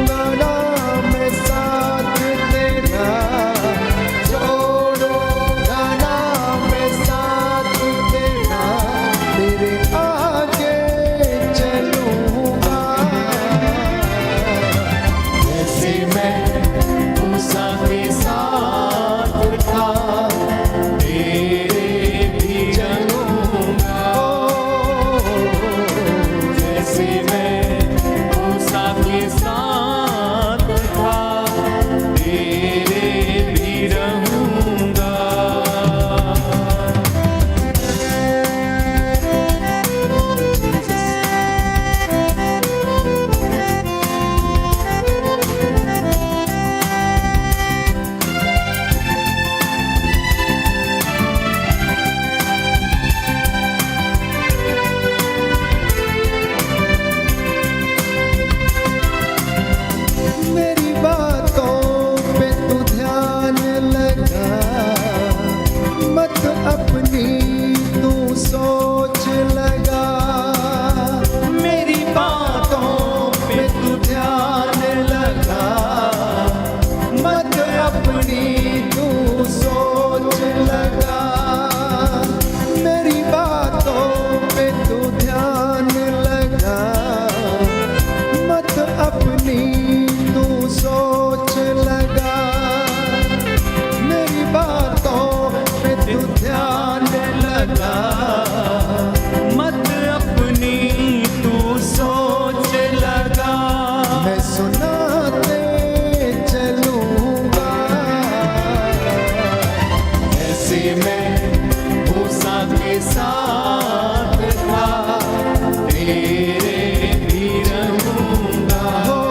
Speaker 2: सुनाते चलूंगा।
Speaker 4: ऐसे मैं मूसा के साथ था, तेरे भी रहूंगा।
Speaker 2: हो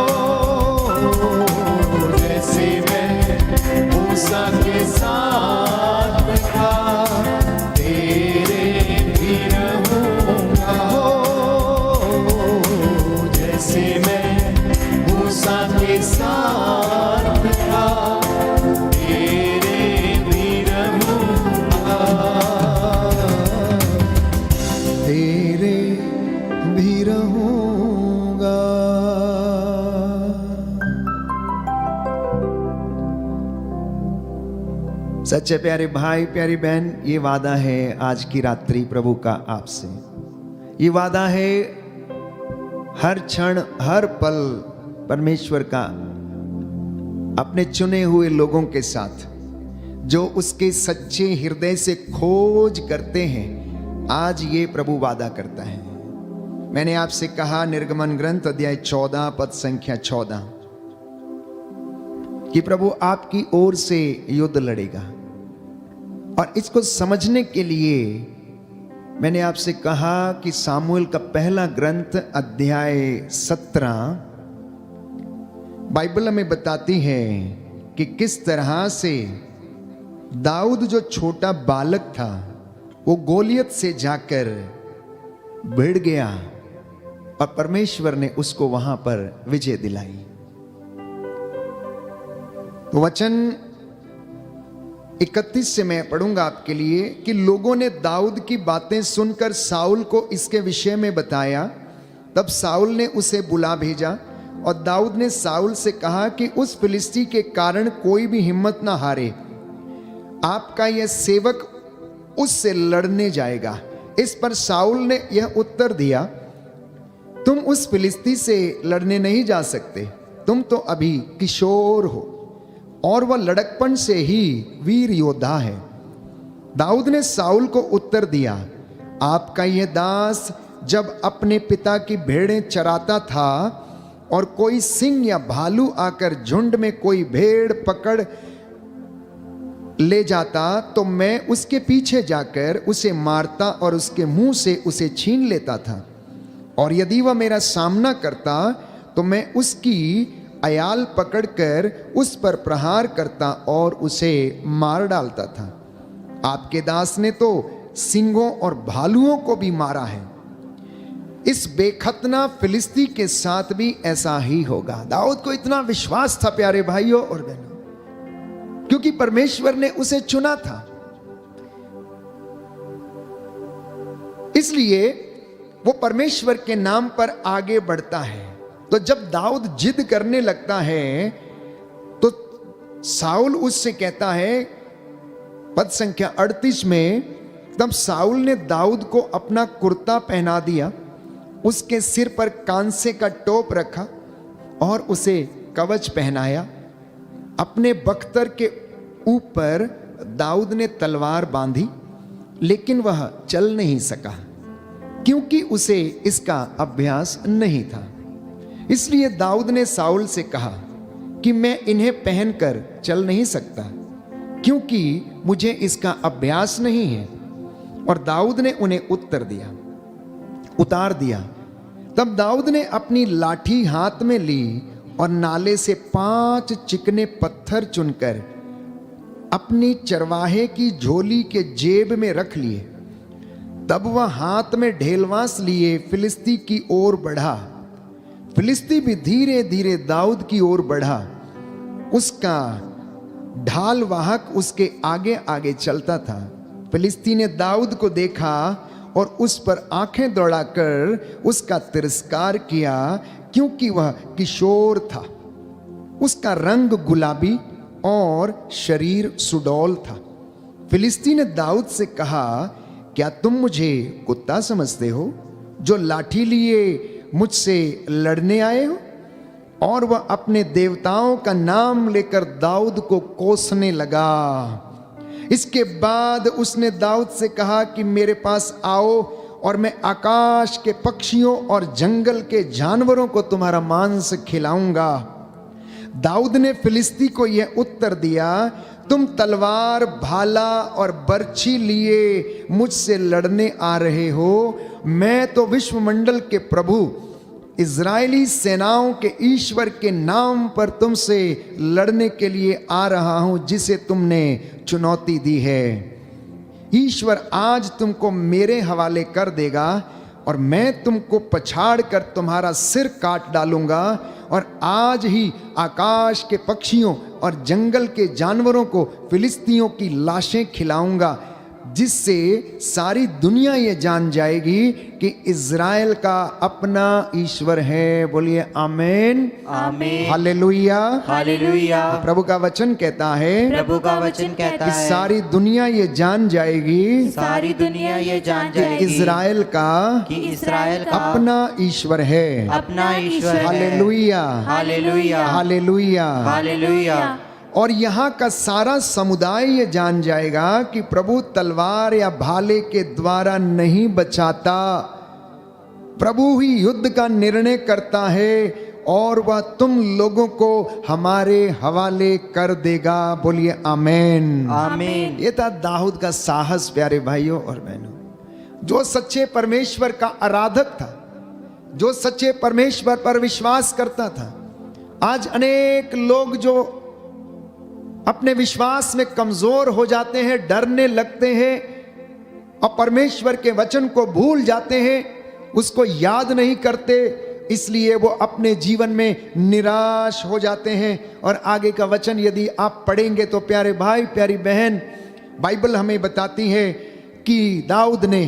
Speaker 4: जैसे मैं मूसा के साथ था, तेरे भी रहूंगा। जैसे मैं मूसा के साथ था, तेरे भी रहूंगा।
Speaker 2: तेरे भी रहूंगा। सच्चे प्यारे भाई प्यारी बहन, ये वादा है आज की रात्रि प्रभु का आपसे। ये वादा है हर क्षण हर पल परमेश्वर का अपने चुने हुए लोगों के साथ, जो उसके सच्चे हृदय से खोज करते हैं। आज ये प्रभु वादा करता है। मैंने आपसे कहा निर्गमन ग्रंथ अध्याय 14 पद संख्या 14 कि प्रभु आपकी ओर से युद्ध लड़ेगा। और इसको समझने के लिए मैंने आपसे कहा कि सामुएल का पहला ग्रंथ अध्याय 17 बाइबल हमें बताती है कि किस तरह से दाऊद जो छोटा बालक था वो गोलियत से जाकर भिड़ गया और परमेश्वर ने उसको वहां पर विजय दिलाई। तो वचन 31 से मैं पढ़ूंगा आपके लिए कि लोगों ने दाऊद की बातें सुनकर साउल को इसके विषय में बताया। तब साउल ने उसे बुला भेजा और दाऊद ने साउल से कहा कि उस फिलिस्ती के कारण कोई भी हिम्मत ना हारे, आपका यह सेवक उससे लड़ने जाएगा। इस पर साउल ने यह उत्तर दिया, तुम उस फिलिस्ती से लड़ने नहीं जा सकते, तुम तो अभी किशोर हो और वह लड़कपन से ही वीर योद्धा है। दाऊद ने साउल को उत्तर दिया, आपका यह दास जब अपने पिता की भेड़ें चराता था और कोई सिंह या भालू आकर झुंड में कोई भेड़ पकड़ ले जाता तो मैं उसके पीछे जाकर उसे मारता और उसके मुंह से उसे छीन लेता था। और यदि वह मेरा सामना करता तो मैं उसकी अयाल पकड़कर उस पर प्रहार करता और उसे मार डालता था। आपके दास ने तो सिंहों और भालुओं को भी मारा है। इस बेखतना फिलिस्ती के साथ भी ऐसा ही होगा। दाऊद को इतना विश्वास था प्यारे भाइयों और बहनों, क्योंकि परमेश्वर ने उसे चुना था। इसलिए वो परमेश्वर के नाम पर आगे बढ़ता है। तो जब दाऊद जिद करने लगता है तो साउल उससे कहता है, पद संख्या 38 में, तब साउल ने दाऊद को अपना कुर्ता पहना दिया, उसके सिर पर कांसे का टोप रखा और उसे कवच पहनाया। अपने बख्तर के ऊपर दाऊद ने तलवार बांधी, लेकिन वह चल नहीं सका क्योंकि उसे इसका अभ्यास नहीं था। इसलिए दाऊद ने साउल से कहा कि मैं इन्हें पहनकर चल नहीं सकता क्योंकि मुझे इसका अभ्यास नहीं है। और दाऊद ने उन्हें उतार दिया। तब दाऊद ने अपनी लाठी हाथ में ली और नाले से 5 चिकने पत्थर चुनकर अपनी चरवाहे की झोली के जेब में रख लिए। तब वह हाथ में ढेलवास लिए फिलिस्ती की ओर बढ़ा। फिलिस्ती भी धीरे धीरे दाऊद की ओर बढ़ा। उसका ढाल वाहक उसके आगे आगे चलता था। फिलिस्ती ने दाऊद को देखा और उस पर आंखें दौड़ाकर उसका तिरस्कार किया क्योंकि वह किशोर था। उसका रंग गुलाबी और शरीर सुडौल था। फिलिस्ती ने दाऊद से कहा, क्या तुम मुझे कुत्ता समझते हो जो लाठी लिए मुझसे लड़ने आए हो? और वह अपने देवताओं का नाम लेकर दाऊद को कोसने लगा। इसके बाद उसने दाऊद से कहा कि मेरे पास आओ और मैं आकाश के पक्षियों और जंगल के जानवरों को तुम्हारा मांस खिलाऊंगा। दाऊद ने फिलिस्ती को यह उत्तर दिया, तुम तलवार, भाला और बर्छी लिए मुझसे लड़ने आ रहे हो। मैं तो विश्वमंडल के प्रभु, इज़राइली सेनाओं के ईश्वर के नाम पर तुमसे लड़ने के लिए आ रहा हूं, जिसे तुमने चुनौती दी है। ईश्वर आज तुमको मेरे हवाले कर देगा और मैं तुमको पछाड़ कर तुम्हारा सिर काट डालूंगा, और आज ही आकाश के पक्षियों और जंगल के जानवरों को फिलिस्तियों की लाशें खिलाऊंगा, जिससे सारी दुनिया ये जान जाएगी कि इज़राइल का अपना ईश्वर है। बोलिए आमीन,
Speaker 5: आमीन,
Speaker 2: हालेलुया,
Speaker 5: हालेलुया।
Speaker 2: प्रभु का वचन कहता है
Speaker 5: प्रभु का वचन कहता
Speaker 2: कि
Speaker 5: है
Speaker 2: सारी दुनिया ये जान जाएगी
Speaker 5: सारी दुनिया ये जान
Speaker 2: कि
Speaker 5: जाएगी
Speaker 2: इज़राइल का
Speaker 5: कि इज़राइल का
Speaker 2: अपना ईश्वर है।
Speaker 5: अपना ईश्वर है।
Speaker 2: Hallelujah,
Speaker 5: hallelujah,
Speaker 2: hallelujah,
Speaker 5: hallelujah.
Speaker 2: और यहाँ का सारा समुदाय ये जान जाएगा कि प्रभु तलवार या भाले के द्वारा नहीं बचाता, प्रभु ही युद्ध का निर्णय करता है और वह तुम लोगों को हमारे हवाले कर देगा। बोलिए आमीन,
Speaker 5: आमीन।
Speaker 2: ये था दाऊद का साहस प्यारे भाइयों और बहनों, जो सच्चे परमेश्वर का आराधक था, जो सच्चे परमेश्वर पर विश्वास करता था। आज अनेक लोग जो अपने विश्वास में कमजोर हो जाते हैं, डरने लगते हैं और परमेश्वर के वचन को भूल जाते हैं, उसको याद नहीं करते, इसलिए वो अपने जीवन में निराश हो जाते हैं। और आगे का वचन यदि आप पढ़ेंगे तो प्यारे भाई, प्यारी बहन, बाइबल हमें बताती है कि दाऊद ने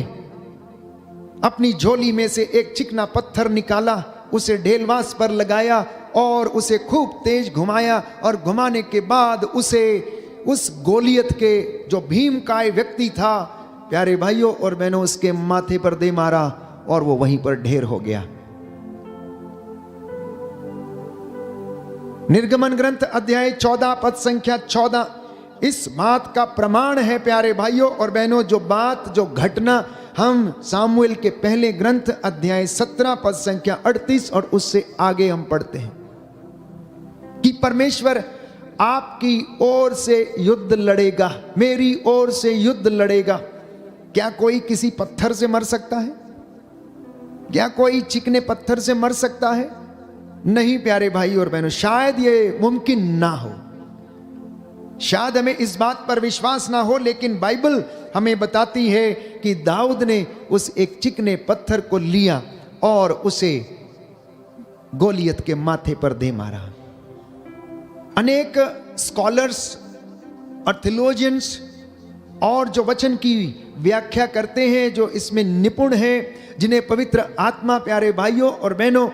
Speaker 2: अपनी झोली में से एक चिकना पत्थर निकाला, उसे ढेलवास पर लगाया और उसे खूब तेज घुमाया, और घुमाने के बाद उसे उस गोलियत के जो भीमकाय व्यक्ति था प्यारे भाइयों और बहनों, उसके माथे पर दे मारा और वो वहीं पर ढेर हो गया। निर्गमन ग्रंथ अध्याय 14 पद संख्या 14 इस बात का प्रमाण है प्यारे भाइयों और बहनों, जो बात, जो घटना हम सामुएल के पहले ग्रंथ अध्याय 17 पद संख्या 38 और उससे आगे हम पढ़ते हैं कि परमेश्वर आपकी ओर से युद्ध लड़ेगा, मेरी ओर से युद्ध लड़ेगा। क्या कोई किसी पत्थर से मर सकता है? क्या कोई चिकने पत्थर से मर सकता है? नहीं प्यारे भाई और बहनों, शायद ये मुमकिन ना हो, शायद हमें इस बात पर विश्वास ना हो, लेकिन बाइबल हमें बताती है कि दाऊद ने उस एक चिकने पत्थर को लिया और उसे गोलियत के माथे पर दे मारा। अनेक स्कॉलर्स और थियोलॉजियंस और जो वचन की व्याख्या करते हैं, जो इसमें निपुण हैं, जिन्हें पवित्र आत्मा प्यारे भाइयों और बहनों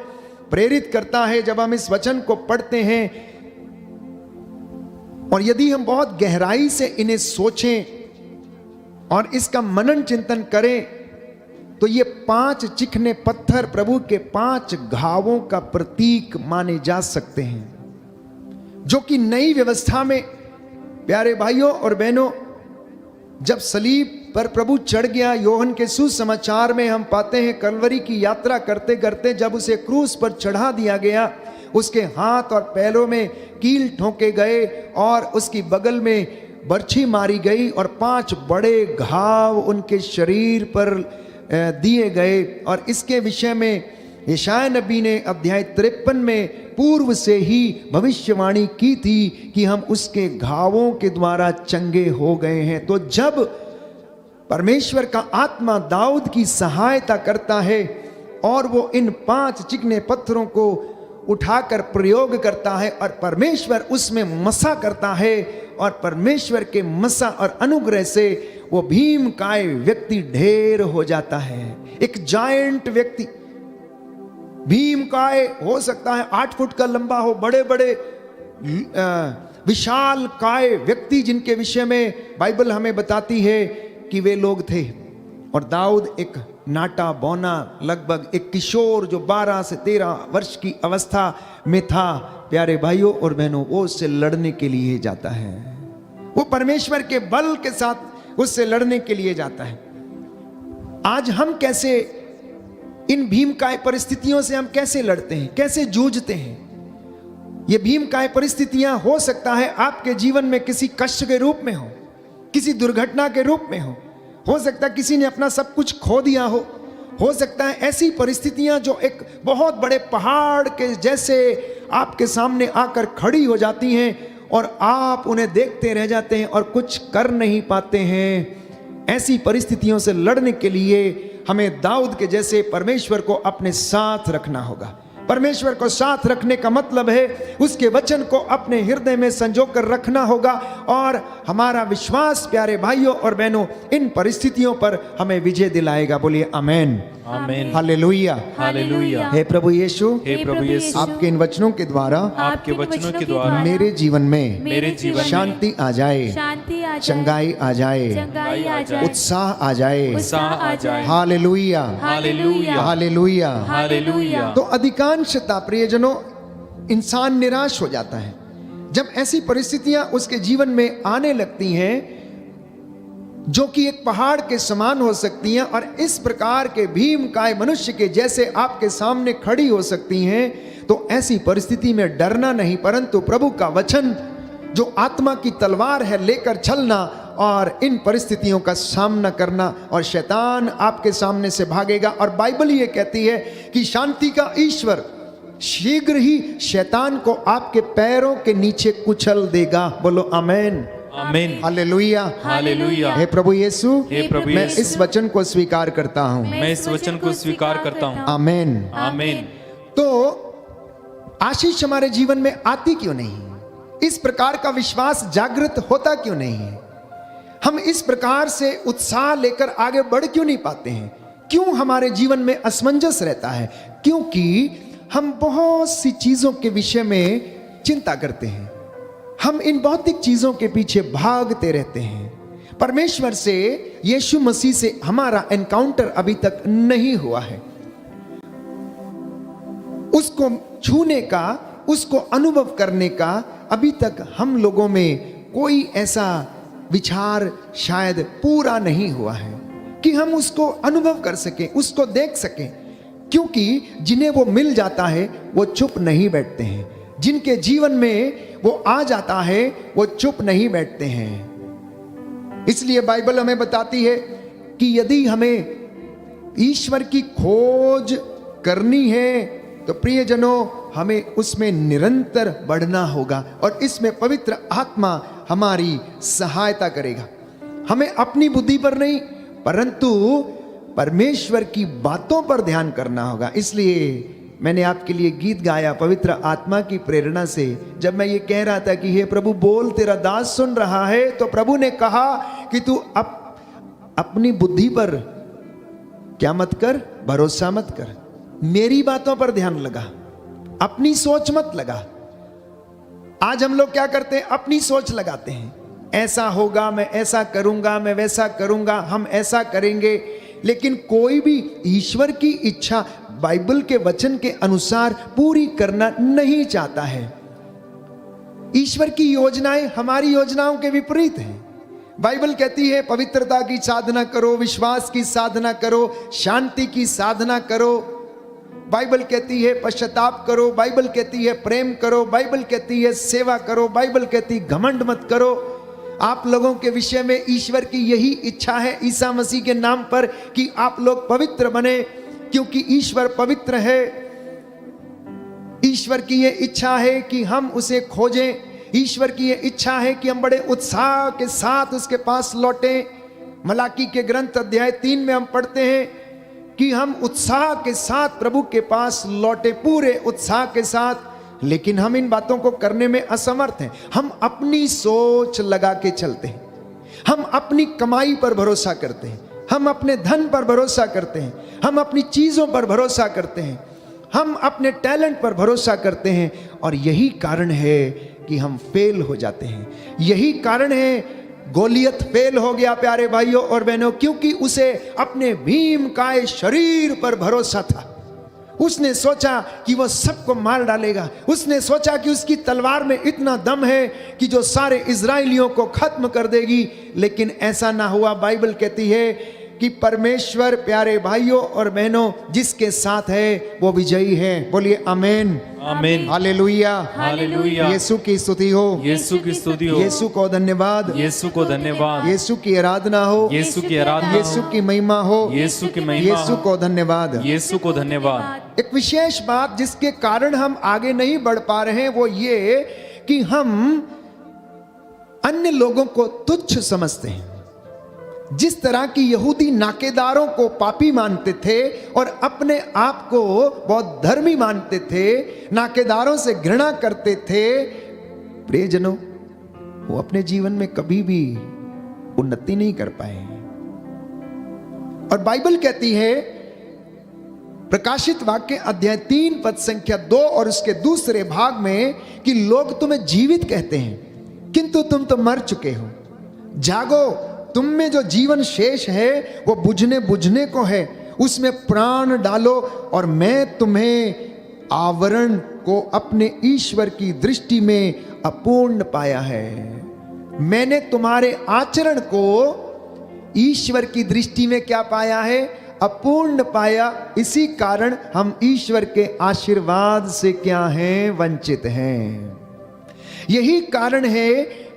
Speaker 2: प्रेरित करता है, जब हम इस वचन को पढ़ते हैं और यदि हम बहुत गहराई से इन्हें सोचें और इसका मनन चिंतन करें, तो ये 5 चिकने पत्थर प्रभु के 5 घावों का प्रतीक माने जा सकते हैं, जो कि नई व्यवस्था में प्यारे भाइयों और बहनों जब सलीब पर प्रभु चढ़ गया, योहन के सुसमाचार में हम पाते हैं कलवरी की यात्रा करते करते जब उसे क्रूस पर चढ़ा दिया गया, उसके हाथ और पैरों में कील ठोके गए और उसकी बगल में बर्छी मारी गई और 5 बड़े घाव उनके शरीर पर दिए गए। और इसके विषय में यशायाह नबी ने अध्याय 53 में पूर्व से ही भविष्यवाणी की थी कि हम उसके घावों के द्वारा चंगे हो गए हैं। तो जब परमेश्वर का आत्मा दाऊद की सहायता करता है और वो इन 5 चिकने पत्थरों को उठाकर प्रयोग करता है और परमेश्वर उसमें मसा करता है, और परमेश्वर के मसा और अनुग्रह से वो भीमकाय व्यक्ति ढेर हो जाता है। एक जायंट व्यक्ति, भीमकाय हो सकता है 8 फुट का लंबा हो, बड़े बड़े विशाल काय व्यक्ति जिनके विषय में बाइबल हमें बताती है कि वे लोग थे। और दाऊद एक नाटा बौना, लगभग एक किशोर जो 12 से 13 वर्ष की अवस्था में था, प्यारे भाइयों और बहनों, वो उससे लड़ने के लिए जाता है, वो परमेश्वर के बल के साथ उससे लड़ने के लिए जाता है। आज हम कैसे इन भीमकाय परिस्थितियों से हम कैसे लड़ते हैं, कैसे जूझते हैं। ये भीमकाय परिस्थितियां हो सकता है आपके जीवन में किसी कष्ट के रूप में हो, किसी दुर्घटना के रूप में हो सकता है किसी ने अपना सब कुछ खो दिया हो सकता है ऐसी परिस्थितियां जो एक बहुत बड़े पहाड़ के जैसे आपके सामने आकर खड़ी हो जाती हैं और आप उन्हें देखते रह जाते हैं और कुछ कर नहीं पाते हैं। ऐसी परिस्थितियों से लड़ने के लिए हमें दाऊद के जैसे परमेश्वर को अपने साथ रखना होगा। परमेश्वर को साथ रखने का मतलब है उसके वचन को अपने हृदय में संजो कर रखना होगा और हमारा विश्वास प्यारे भाइयों और बहनों इन परिस्थितियों पर हमें विजय दिलाएगा। बोलिए आमेन,
Speaker 1: आमीन,
Speaker 2: हालेलुया,
Speaker 1: हालेलुया।
Speaker 2: हे प्रभु यीशु,
Speaker 1: हे प्रभु यीशु,
Speaker 2: आपके इन वचनों के द्वारा
Speaker 1: आपके वचनों के द्वारा
Speaker 2: मेरे जीवन में
Speaker 1: मेरे जीवन में
Speaker 2: शांति आ जाए,
Speaker 3: शांति आ जाए,
Speaker 2: चंगाई आ जाए,
Speaker 3: चंगाई आ जाए,
Speaker 2: उत्साह आ जाए।
Speaker 1: उत्साह आ जाए।
Speaker 2: Hallelujah,
Speaker 1: hallelujah,
Speaker 2: hallelujah.
Speaker 1: हालेलुया।
Speaker 2: तो अधिकांशतः प्रियजनों इंसान निराश हो जाता है जब ऐसी परिस्थितियां उसके जीवन में आने लगती हैं जो कि एक पहाड़ के समान हो सकती हैं और इस प्रकार के भीमकाय मनुष्य के जैसे आपके सामने खड़ी हो सकती हैं। तो ऐसी परिस्थिति में डरना नहीं परंतु प्रभु का वचन जो आत्मा की तलवार है लेकर चलना और इन परिस्थितियों का सामना करना और शैतान आपके सामने से भागेगा। और बाइबल ये कहती है कि शांति का ईश्वर शीघ्र ही शैतान को आपके पैरों के नीचे कुचल देगा। बोलो आमेन,
Speaker 1: आमीन,
Speaker 2: हालेलुया,
Speaker 1: हालेलुया।
Speaker 2: हे प्रभु यीशु,
Speaker 1: हे प्रभु
Speaker 2: मैं
Speaker 1: यीशु,
Speaker 2: इस वचन को स्वीकार करता हूँ।
Speaker 1: मैं इस वचन को स्वीकार करता हूँ।
Speaker 2: आमेन।
Speaker 1: आमीन।
Speaker 2: तो आशीष हमारे जीवन में आती क्यों नहीं? इस प्रकार का विश्वास जागृत होता क्यों नहीं है? हम इस प्रकार से उत्साह लेकर आगे बढ़ क्यों नहीं पाते हैं? क्यों हमारे जीवन में असमंजस रहता है? क्योंकि हम बहुत सी चीजों के विषय में चिंता करते हैं, हम इन भौतिक चीजों के पीछे भागते रहते हैं। परमेश्वर से, यीशु मसीह से हमारा एनकाउंटर अभी तक नहीं हुआ है। उसको छूने का, उसको अनुभव करने का अभी तक हम लोगों में कोई ऐसा विचार शायद पूरा नहीं हुआ है कि हम उसको अनुभव कर सकें, उसको देख सकें। क्योंकि जिन्हें वो मिल जाता है वो चुप नहीं बैठते हैं, जिनके जीवन में वो आ जाता है वो चुप नहीं बैठते हैं। इसलिए बाइबल हमें बताती है कि यदि हमें ईश्वर की खोज करनी है तो प्रियजनों हमें उसमें निरंतर बढ़ना होगा और इसमें पवित्र आत्मा हमारी सहायता करेगा। हमें अपनी बुद्धि पर नहीं परंतु परमेश्वर की बातों पर ध्यान करना होगा। इसलिए मैंने आपके लिए गीत गाया पवित्र आत्मा की प्रेरणा से। जब मैं ये कह रहा था कि हे प्रभु बोल, तेरा दास सुन रहा है, तो प्रभु ने कहा कि तू अपनी बुद्धि पर क्या मत कर, भरोसा मत कर, मेरी बातों पर ध्यान लगा, अपनी सोच मत लगा। आज हम लोग क्या करते हैं? अपनी सोच लगाते हैं, ऐसा होगा, मैं ऐसा करूंगा, मैं वैसा करूंगा, हम ऐसा करेंगे। लेकिन कोई भी ईश्वर की इच्छा बाइबल के वचन के अनुसार पूरी करना नहीं चाहता है। ईश्वर की योजनाएं हमारी योजनाओं के विपरीत हैं। बाइबल कहती है पवित्रता की साधना करो, विश्वास की साधना करो, शांति की साधना करो। बाइबल कहती है पश्चाताप करो, बाइबल कहती है प्रेम करो, बाइबल कहती है सेवा करो, बाइबल कहती है घमंड मत करो। आप लोगों के विषय में ईश्वर की यही इच्छा है ईसा मसीह के नाम पर कि आप लोग पवित्र बने, क्योंकि ईश्वर पवित्र है। ईश्वर की यह इच्छा है कि हम उसे खोजें, ईश्वर की यह इच्छा है कि हम बड़े उत्साह के साथ उसके पास लौटें। मलाकी के ग्रंथ अध्याय 3 में हम पढ़ते हैं कि हम उत्साह के साथ प्रभु के पास लौटे, पूरे उत्साह के साथ। लेकिन हम इन बातों को करने में असमर्थ हैं। हम अपनी सोच लगा के चलते हैं, हम अपनी कमाई पर भरोसा करते हैं, हम अपने धन पर भरोसा करते हैं, हम अपनी चीजों पर भरोसा करते हैं, हम अपने टैलेंट पर भरोसा करते हैं। और यही कारण है कि हम फेल हो जाते हैं। यही कारण है गोलियत फेल हो गया प्यारे भाइयों और बहनों, क्योंकि उसे अपने भीमकाय शरीर पर भरोसा था। उसने सोचा कि वो सबको मार डालेगा, उसने सोचा कि उसकी तलवार में इतना दम है कि जो सारे इजराइलियों को खत्म कर देगी। लेकिन ऐसा ना हुआ। बाइबल कहती है कि परमेश्वर प्यारे भाइयों और बहनों जिसके साथ है वो विजयी है। बोलिए आमीन,
Speaker 1: आमीन,
Speaker 2: हालेलुया,
Speaker 1: हालेलुया।
Speaker 2: यीशु की स्तुति हो,
Speaker 1: यीशु की स्तुति हो,
Speaker 2: यीशु को धन्यवाद,
Speaker 1: यीशु को धन्यवाद,
Speaker 2: यीशु की आराधना हो,
Speaker 1: यीशु की आराधना
Speaker 2: यीशु
Speaker 1: हो,
Speaker 2: की महिमा हो,
Speaker 1: यीशु की महिमा
Speaker 2: यीशु
Speaker 1: हो,
Speaker 2: को धन्यवाद।
Speaker 1: यीशु को धन्यवाद।
Speaker 2: एक विशेष बात जिसके कारण हम आगे नहीं बढ़ पा रहे हैं वो ये कि हम अन्य लोगों को तुच्छ समझते हैं। जिस तरह की यहूदी नाकेदारों को पापी मानते थे और अपने आप को बहुत धर्मी मानते थे, नाकेदारों से घृणा करते थे, प्रियजनों वो अपने जीवन में कभी भी उन्नति नहीं कर पाए। और बाइबल कहती है प्रकाशित वाक्य अध्याय 3 पद संख्या 2 और उसके दूसरे भाग में कि लोग तुम्हें जीवित कहते हैं किंतु तुम तो मर चुके हो। जागो, तुम में जो जीवन शेष है वो बुझने को है, उसमें प्राण डालो और मैं तुम्हें आवरण को अपने ईश्वर की दृष्टि में अपूर्ण पाया है। मैंने तुम्हारे आचरण को ईश्वर की दृष्टि में क्या पाया है? अपूर्ण पाया। इसी कारण हम ईश्वर के आशीर्वाद से क्या हैं? वंचित हैं। यही कारण है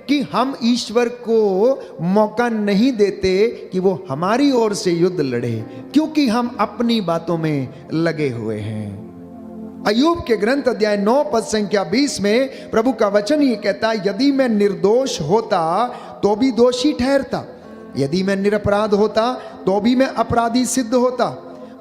Speaker 2: कि हम ईश्वर को मौका नहीं देते कि वो हमारी ओर से युद्ध लड़े, क्योंकि हम अपनी बातों में लगे हुए हैं। अय्यूब के ग्रंथ अध्याय 9 पद संख्या 20 में प्रभु का वचन ये कहता, यदि मैं निर्दोष होता तो भी दोषी ठहरता, यदि मैं निरपराध होता तो भी मैं अपराधी सिद्ध होता।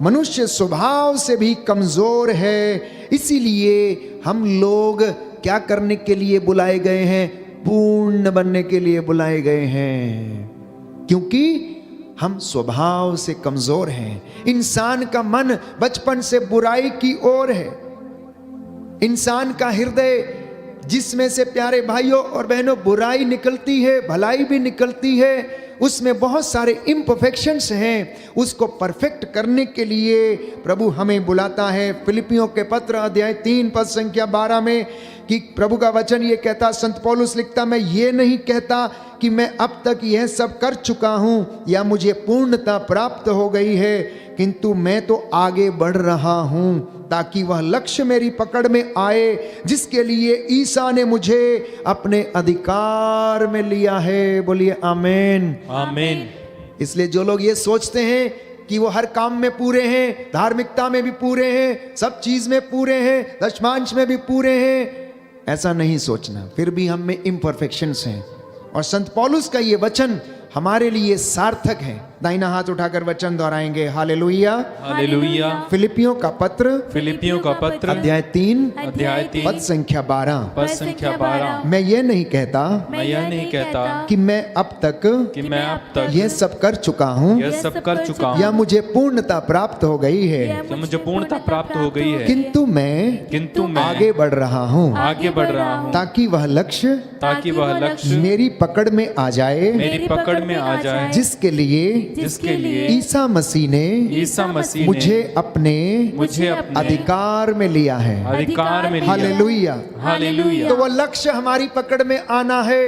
Speaker 2: मनुष्य स्वभाव से भी कमजोर है, इसीलिए हम लोग क्या करने के लिए बुलाए गए हैं? पूर्ण बनने के लिए बुलाए गए हैं, क्योंकि हम स्वभाव से कमजोर हैं। इंसान का मन बचपन से बुराई की ओर है। इंसान का हृदय जिसमें से प्यारे भाइयों और बहनों बुराई निकलती है, भलाई भी निकलती है, उसमें बहुत सारे इम्परफेक्शंस हैं। उसको परफेक्ट करने के लिए प्रभु हमें बुलाता है। फिलिपियों के पत्र अध्याय 3 पद संख्या 12 में कि प्रभु का वचन ये कहता, संत पौलुस लिखता, मैं ये नहीं कहता कि मैं अब तक यह सब कर चुका हूं या मुझे पूर्णता प्राप्त हो गई है, किंतु मैं तो आगे बढ़ रहा हूं ताकि वह लक्ष्य मेरी पकड़ में आए जिसके लिए ईसा ने मुझे अपने अधिकार में लिया है। बोलिए आमीन,
Speaker 1: आमीन।
Speaker 2: इसलिए जो लोग ये सोचते हैं कि वो हर काम में पूरे हैं, धार्मिकता में भी पूरे हैं, सब चीज में पूरे हैं, दशमांश में भी पूरे हैं, ऐसा नहीं सोचना। फिर भी हम में इम्परफेक्शंस हैं और संत पौलुस का ये वचन हमारे लिए सार्थक है। दाहिना हाथ उठाकर वचन दोहराएंगे, हालेलुया,
Speaker 1: हालेलुया।
Speaker 2: फिलिपियों का पत्र,
Speaker 1: फिलिपियों का पत्र
Speaker 2: अध्याय 3
Speaker 1: अध्याय 3
Speaker 2: पद संख्या 12।
Speaker 1: पद संख्या 12।
Speaker 2: मैं ये नहीं कहता
Speaker 1: मैं यह नहीं कहता
Speaker 2: कि मैं अब तक
Speaker 1: कि मैं अब तक
Speaker 2: यह सब कर चुका हूँ
Speaker 1: यह सब कर चुका हूँ
Speaker 2: या मुझे पूर्णता प्राप्त हो गई है,
Speaker 1: या मुझे पूर्णता प्राप्त हो गई है,
Speaker 2: किंतु मैं आगे बढ़ रहा हूँ
Speaker 1: आगे बढ़ रहा हूँ
Speaker 2: ताकि वह लक्ष्य मेरी पकड़ में आ जाए,
Speaker 1: मेरी पकड़ में आ जाए,
Speaker 2: जिसके लिए ईसा मसीह ने मुझे अपने अधिकार में लिया है।
Speaker 1: अधिकार में लिया।
Speaker 2: Hallelujah,
Speaker 1: hallelujah.
Speaker 2: तो वह लक्ष्य हमारी पकड़ में आना है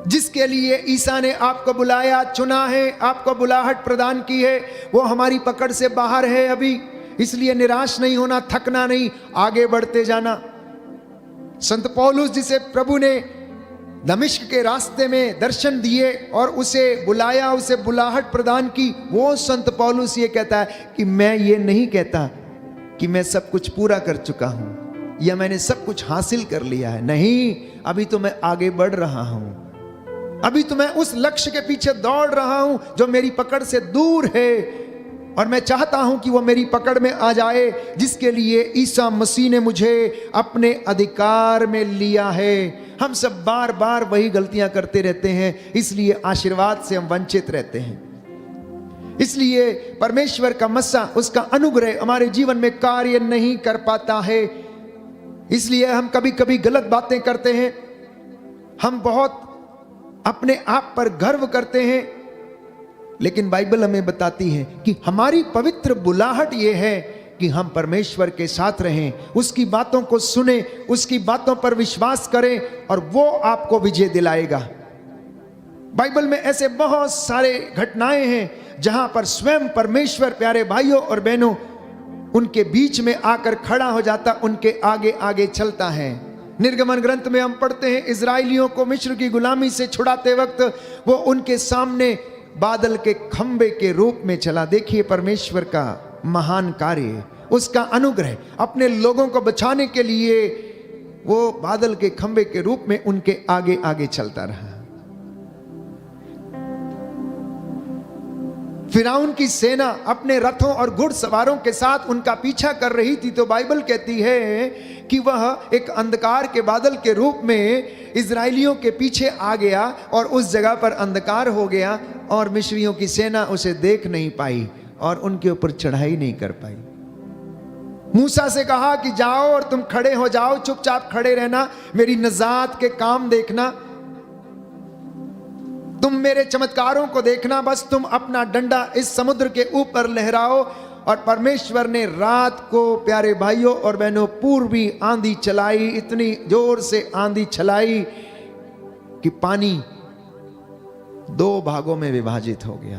Speaker 2: जिसके लिए ईसा ने आपको बुलाया, चुना है, आपको बुलाहट प्रदान की है, वो हमारी पकड़ से बाहर है अभी। इसलिए निराश नहीं होना, थकना नहीं, आगे बढ़ते जाना। संत पौलुस जिसे प्रभु ने दमिश्क के रास्ते में दर्शन दिए और उसे बुलाया, उसे बुलाहट प्रदान की, वो संत पौलुस ये कहता है कि मैं ये नहीं कहता कि मैं सब कुछ पूरा कर चुका हूं या मैंने सब कुछ हासिल कर लिया है। नहीं, अभी तो मैं आगे बढ़ रहा हूं, अभी तो मैं उस लक्ष्य के पीछे दौड़ रहा हूं जो मेरी पकड़ से दूर है, और मैं चाहता हूं कि वो मेरी पकड़ में आ जाए जिसके लिए ईसा मसीह ने मुझे अपने अधिकार में लिया है। हम सब बार बार वही गलतियां करते रहते हैं, इसलिए आशीर्वाद से हम वंचित रहते हैं। इसलिए परमेश्वर का मस्सा, उसका अनुग्रह हमारे जीवन में कार्य नहीं कर पाता है। इसलिए हम कभी कभी गलत बातें करते हैं, हम बहुत अपने आप पर गर्व करते हैं, लेकिन बाइबल हमें बताती है कि हमारी पवित्र बुलाहट यह है कि हम परमेश्वर के साथ रहें, उसकी बातों को सुने, उसकी बातों पर विश्वास करें और वो आपको विजय दिलाएगा। बाइबल में ऐसे बहुत सारे घटनाएं हैं जहां पर स्वयं परमेश्वर प्यारे भाइयों और बहनों उनके बीच में आकर खड़ा हो जाता, उनके आगे आगे चलता है। निर्गमन ग्रंथ में हम पढ़ते हैं इजराइलियों को मिस्र की गुलामी से छुड़ाते वक्त वो उनके सामने बादल के खंबे के रूप में चला। देखिए परमेश्वर का महान कार्य, उसका अनुग्रह, अपने लोगों को बचाने के लिए वो बादल के खंबे के रूप में उनके आगे आगे चलता रहा। फिरौन की सेना अपने रथों और घुड़सवारों के साथ उनका पीछा कर रही थी, तो बाइबल कहती है कि वह एक अंधकार के बादल के रूप में इजराइलियों के पीछे आ गया और उस जगह पर अंधकार हो गया और मिस्रियों की सेना उसे देख नहीं पाई और उनके ऊपर चढ़ाई नहीं कर पाई। मूसा से कहा कि जाओ और तुम खड़े हो जाओ, चुपचाप खड़े रहना, मेरी निजात के काम देखना, तुम मेरे चमत्कारों को देखना, बस तुम अपना डंडा इस समुद्र के ऊपर लहराओ। और परमेश्वर ने रात को प्यारे भाइयों और बहनों पूर्वी आंधी चलाई, इतनी जोर से आंधी चलाई कि पानी 2 भागों में विभाजित हो गया।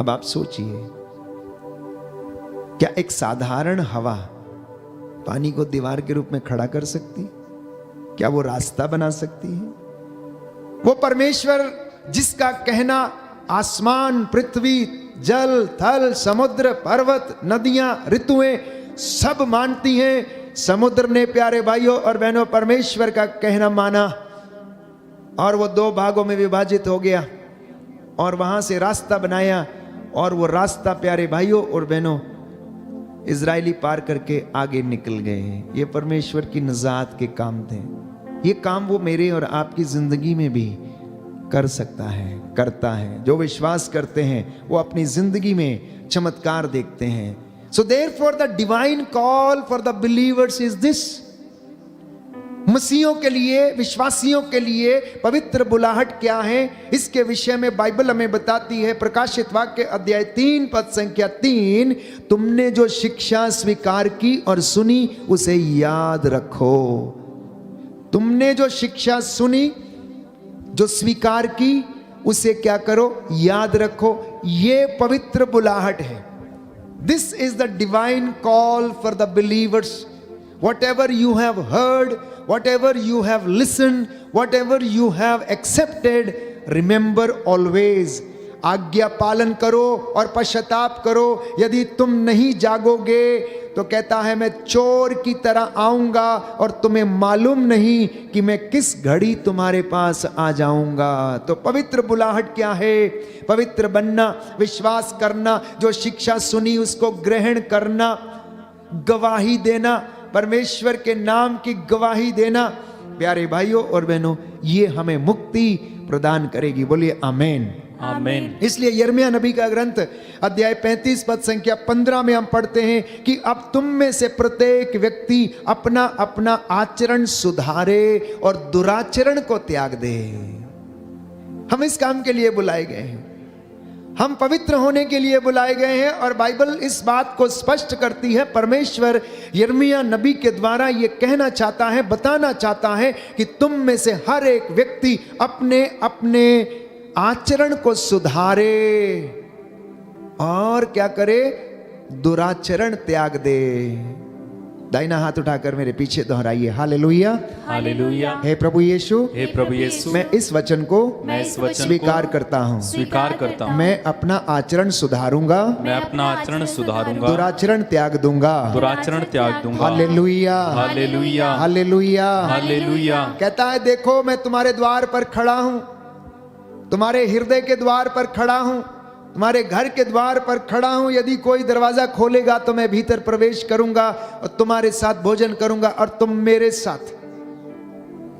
Speaker 2: अब आप सोचिए, क्या एक साधारण हवा पानी को दीवार के रूप में खड़ा कर सकती? क्या वो रास्ता बना सकती है? वो परमेश्वर जिसका कहना आसमान, पृथ्वी, जल, थल, समुद्र, पर्वत, नदियां, ऋतुएं सब मानती हैं, समुद्र ने प्यारे भाइयों और बहनों परमेश्वर का कहना माना और वो 2 भागों में विभाजित हो गया और वहां से रास्ता बनाया। और वो रास्ता प्यारे भाइयों और बहनों इजरायली पार करके आगे निकल गए। ये परमेश्वर की निजात के काम थे। ये काम वो मेरे और आपकी जिंदगी में भी कर सकता है, करता है। जो विश्वास करते हैं वो अपनी जिंदगी में चमत्कार देखते हैं। So therefore the divine call for the believers is this. मसीहों के लिए, विश्वासियों के लिए पवित्र बुलाहट क्या है, इसके विषय में बाइबल हमें बताती है। प्रकाशित वाक्य अध्याय 3 पद संख्या 3, तुमने जो शिक्षा स्वीकार की और सुनी उसे याद रखो। तुमने जो शिक्षा सुनी, जो स्वीकार की, उसे क्या करो? याद रखो। ये पवित्र बुलाहट है। This is the divine call for the believers. Whatever you have heard, whatever you have listened, whatever you have accepted, remember always. आज्ञा पालन करो और पश्चाताप करो। यदि तुम नहीं जागोगे तो कहता है मैं चोर की तरह आऊंगा और तुम्हें मालूम नहीं कि मैं किस घड़ी तुम्हारे पास आ जाऊंगा। तो पवित्र बुलाहट क्या है? पवित्र बनना, विश्वास करना, जो शिक्षा सुनी उसको ग्रहण करना, गवाही देना, परमेश्वर के नाम की गवाही देना। प्यारे भाइयों और बहनों, ये हमें मुक्ति प्रदान करेगी। बोलिए आमीन।
Speaker 1: आमीन।
Speaker 2: इसलिए यिर्मयाह नबी का ग्रंथ अध्याय 35 पद संख्या 15 में हम पढ़ते हैं कि अब तुम में से प्रत्येक व्यक्ति अपना अपना आचरण सुधारे और दुराचरण को त्याग दे। हम इस काम के लिए बुलाए गए हैं, हम पवित्र होने के लिए बुलाए गए हैं। और बाइबल इस बात को स्पष्ट करती है। परमेश्वर यिर्मयाह नबी के द्वारा ये कहना चाहता है, बताना चाहता है कि तुम में से हर एक व्यक्ति अपने अपने आचरण को सुधारे और क्या करे? दुराचरण त्याग दे। दाहिना हाथ उठाकर मेरे पीछे दोहराइए, हालेलुया,
Speaker 1: हालेलुया।
Speaker 2: हे प्रभु यीशु,
Speaker 1: हे प्रभु यीशु,
Speaker 2: मैं इस वचन को
Speaker 1: मैं इस वचन
Speaker 2: स्वीकार
Speaker 1: को
Speaker 2: करता हूँ।
Speaker 1: स्वीकार करता हूँ।
Speaker 2: मैं अपना आचरण सुधारूंगा,
Speaker 1: मैं अपना आचरण सुधारूंगा,
Speaker 2: दुराचरण त्याग दूंगा।
Speaker 1: दुराचरण त्याग दूंगा।
Speaker 2: Hallelujah,
Speaker 1: hallelujah,
Speaker 2: hallelujah,
Speaker 1: hallelujah.
Speaker 2: कहता है देखो मैं तुम्हारे द्वार पर खड़ा हूं, तुम्हारे हृदय के द्वार पर खड़ा हूं, तुम्हारे घर के द्वार पर खड़ा हूं। यदि कोई दरवाजा खोलेगा तो मैं भीतर प्रवेश करूंगा और तुम्हारे साथ भोजन करूंगा और तुम मेरे साथ।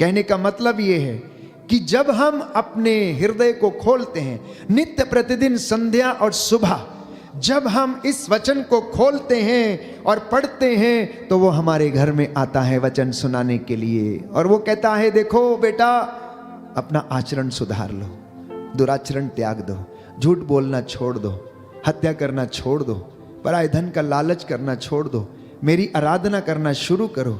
Speaker 2: कहने का मतलब यह है कि जब हम अपने हृदय को खोलते हैं, नित्य प्रतिदिन संध्या और सुबह जब हम इस वचन को खोलते हैं और पढ़ते हैं तो वो हमारे घर में आता है वचन सुनाने के लिए। और वो कहता है देखो बेटा, अपना आचरण सुधार लो, दुराचरण त्याग दो, झूठ बोलना छोड़ दो, हत्या करना छोड़ दो, पराये धन का लालच करना छोड़ दो, मेरी आराधना करना शुरू करो,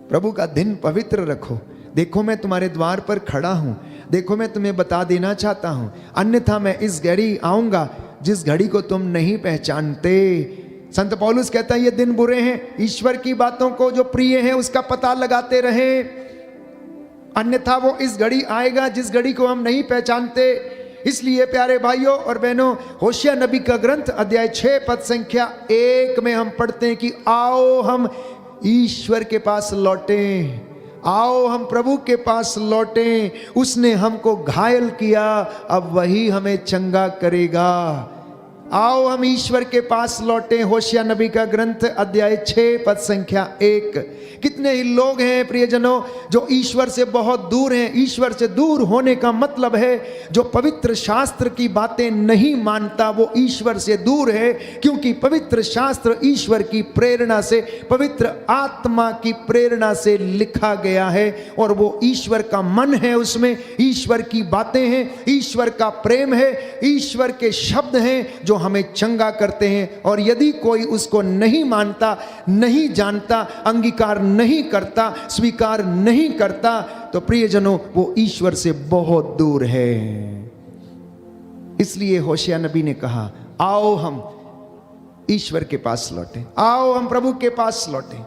Speaker 2: प्रभु का दिन पवित्र रखो, देखो मैं तुम्हारे द्वार पर खड़ा हूं, देखो मैं तुम्हें बता देना चाहता हूं, अन्यथा मैं इस घड़ी आऊंगा जिस घड़ी को तुम नहीं पहचानते। संत पौलुस कहता है ये दिन बुरे हैं, ईश्वर की बातों को जो प्रिय है उसका पता लगाते रहे, अन्यथा वो इस घड़ी आएगा जिस घड़ी को हम नहीं पहचानते। इसलिए प्यारे भाइयों और बहनों, होशिया नबी का ग्रंथ अध्याय 6 पद संख्या 1 में हम पढ़ते हैं कि आओ हम ईश्वर के पास लौटें, आओ हम प्रभु के पास लौटें, उसने हमको घायल किया अब वही हमें चंगा करेगा। आओ हम ईश्वर के पास लौटें। होशिया नबी का ग्रंथ अध्याय 6 पद संख्या 1। कितने ही लोग हैं प्रियजनों जो ईश्वर से बहुत दूर हैं। ईश्वर से दूर होने का मतलब है जो पवित्र शास्त्र की बातें नहीं मानता वो ईश्वर से दूर है, क्योंकि पवित्र शास्त्र ईश्वर की प्रेरणा से, पवित्र आत्मा की प्रेरणा से लिखा गया है और वो ईश्वर का मन है, उसमें ईश्वर की बातें हैं, ईश्वर का प्रेम है, ईश्वर के शब्द हैं जो हमें चंगा करते हैं। और यदि कोई उसको नहीं मानता, नहीं जानता, अंगीकार नहीं करता, स्वीकार नहीं करता, तो प्रियजनों वो ईश्वर से बहुत दूर है। इसलिए होशिया नबी ने कहा आओ हम ईश्वर के पास लौटें, आओ हम प्रभु के पास लौटें,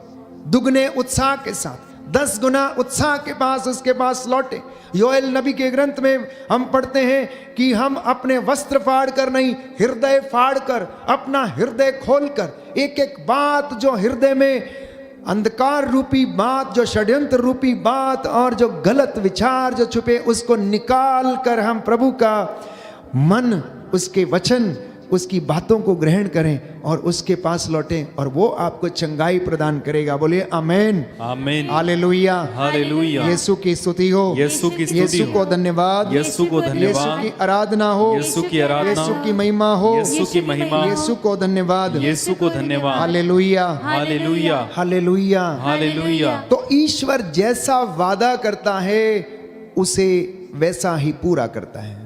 Speaker 2: दुगने उत्साह के साथ, 10 गुना उत्साह के पास उसके पास लौटे। योएल नबी के ग्रंथ में हम पढ़ते हैं कि हम अपने वस्त्र फाड़ कर नहीं, हृदय फाड़ कर, अपना हृदय खोल कर, एक एक बात जो हृदय में अंधकार रूपी बात, जो षड्यंत्र रूपी बात और जो गलत विचार जो छुपे, उसको निकाल कर हम प्रभु का मन, उसके वचन, उसकी बातों को ग्रहण करें और उसके पास लौटें और वो आपको चंगाई प्रदान करेगा। बोलिए आमेन,
Speaker 1: आमेन,
Speaker 2: हालेलुया,
Speaker 1: हालेलुया।
Speaker 2: यीशु की स्तुति हो,
Speaker 1: यीशु की स्तुति
Speaker 2: यीशु
Speaker 1: हो,
Speaker 2: को धन्यवाद,
Speaker 1: यीशु को
Speaker 2: यीशु
Speaker 1: धन्यवाद,
Speaker 2: की आराधना हो,
Speaker 1: यीशु की आराधना,
Speaker 2: यीशु की महिमा हो,
Speaker 1: यीशु की महिमा,
Speaker 2: यीशु को धन्यवाद,
Speaker 1: यीशु को धन्यवाद,
Speaker 2: हालेलुया,
Speaker 1: हालेलुया,
Speaker 2: हालेलुया,
Speaker 1: हालेलुया।
Speaker 2: तो ईश्वर जैसा वादा करता है उसे वैसा ही पूरा करता है।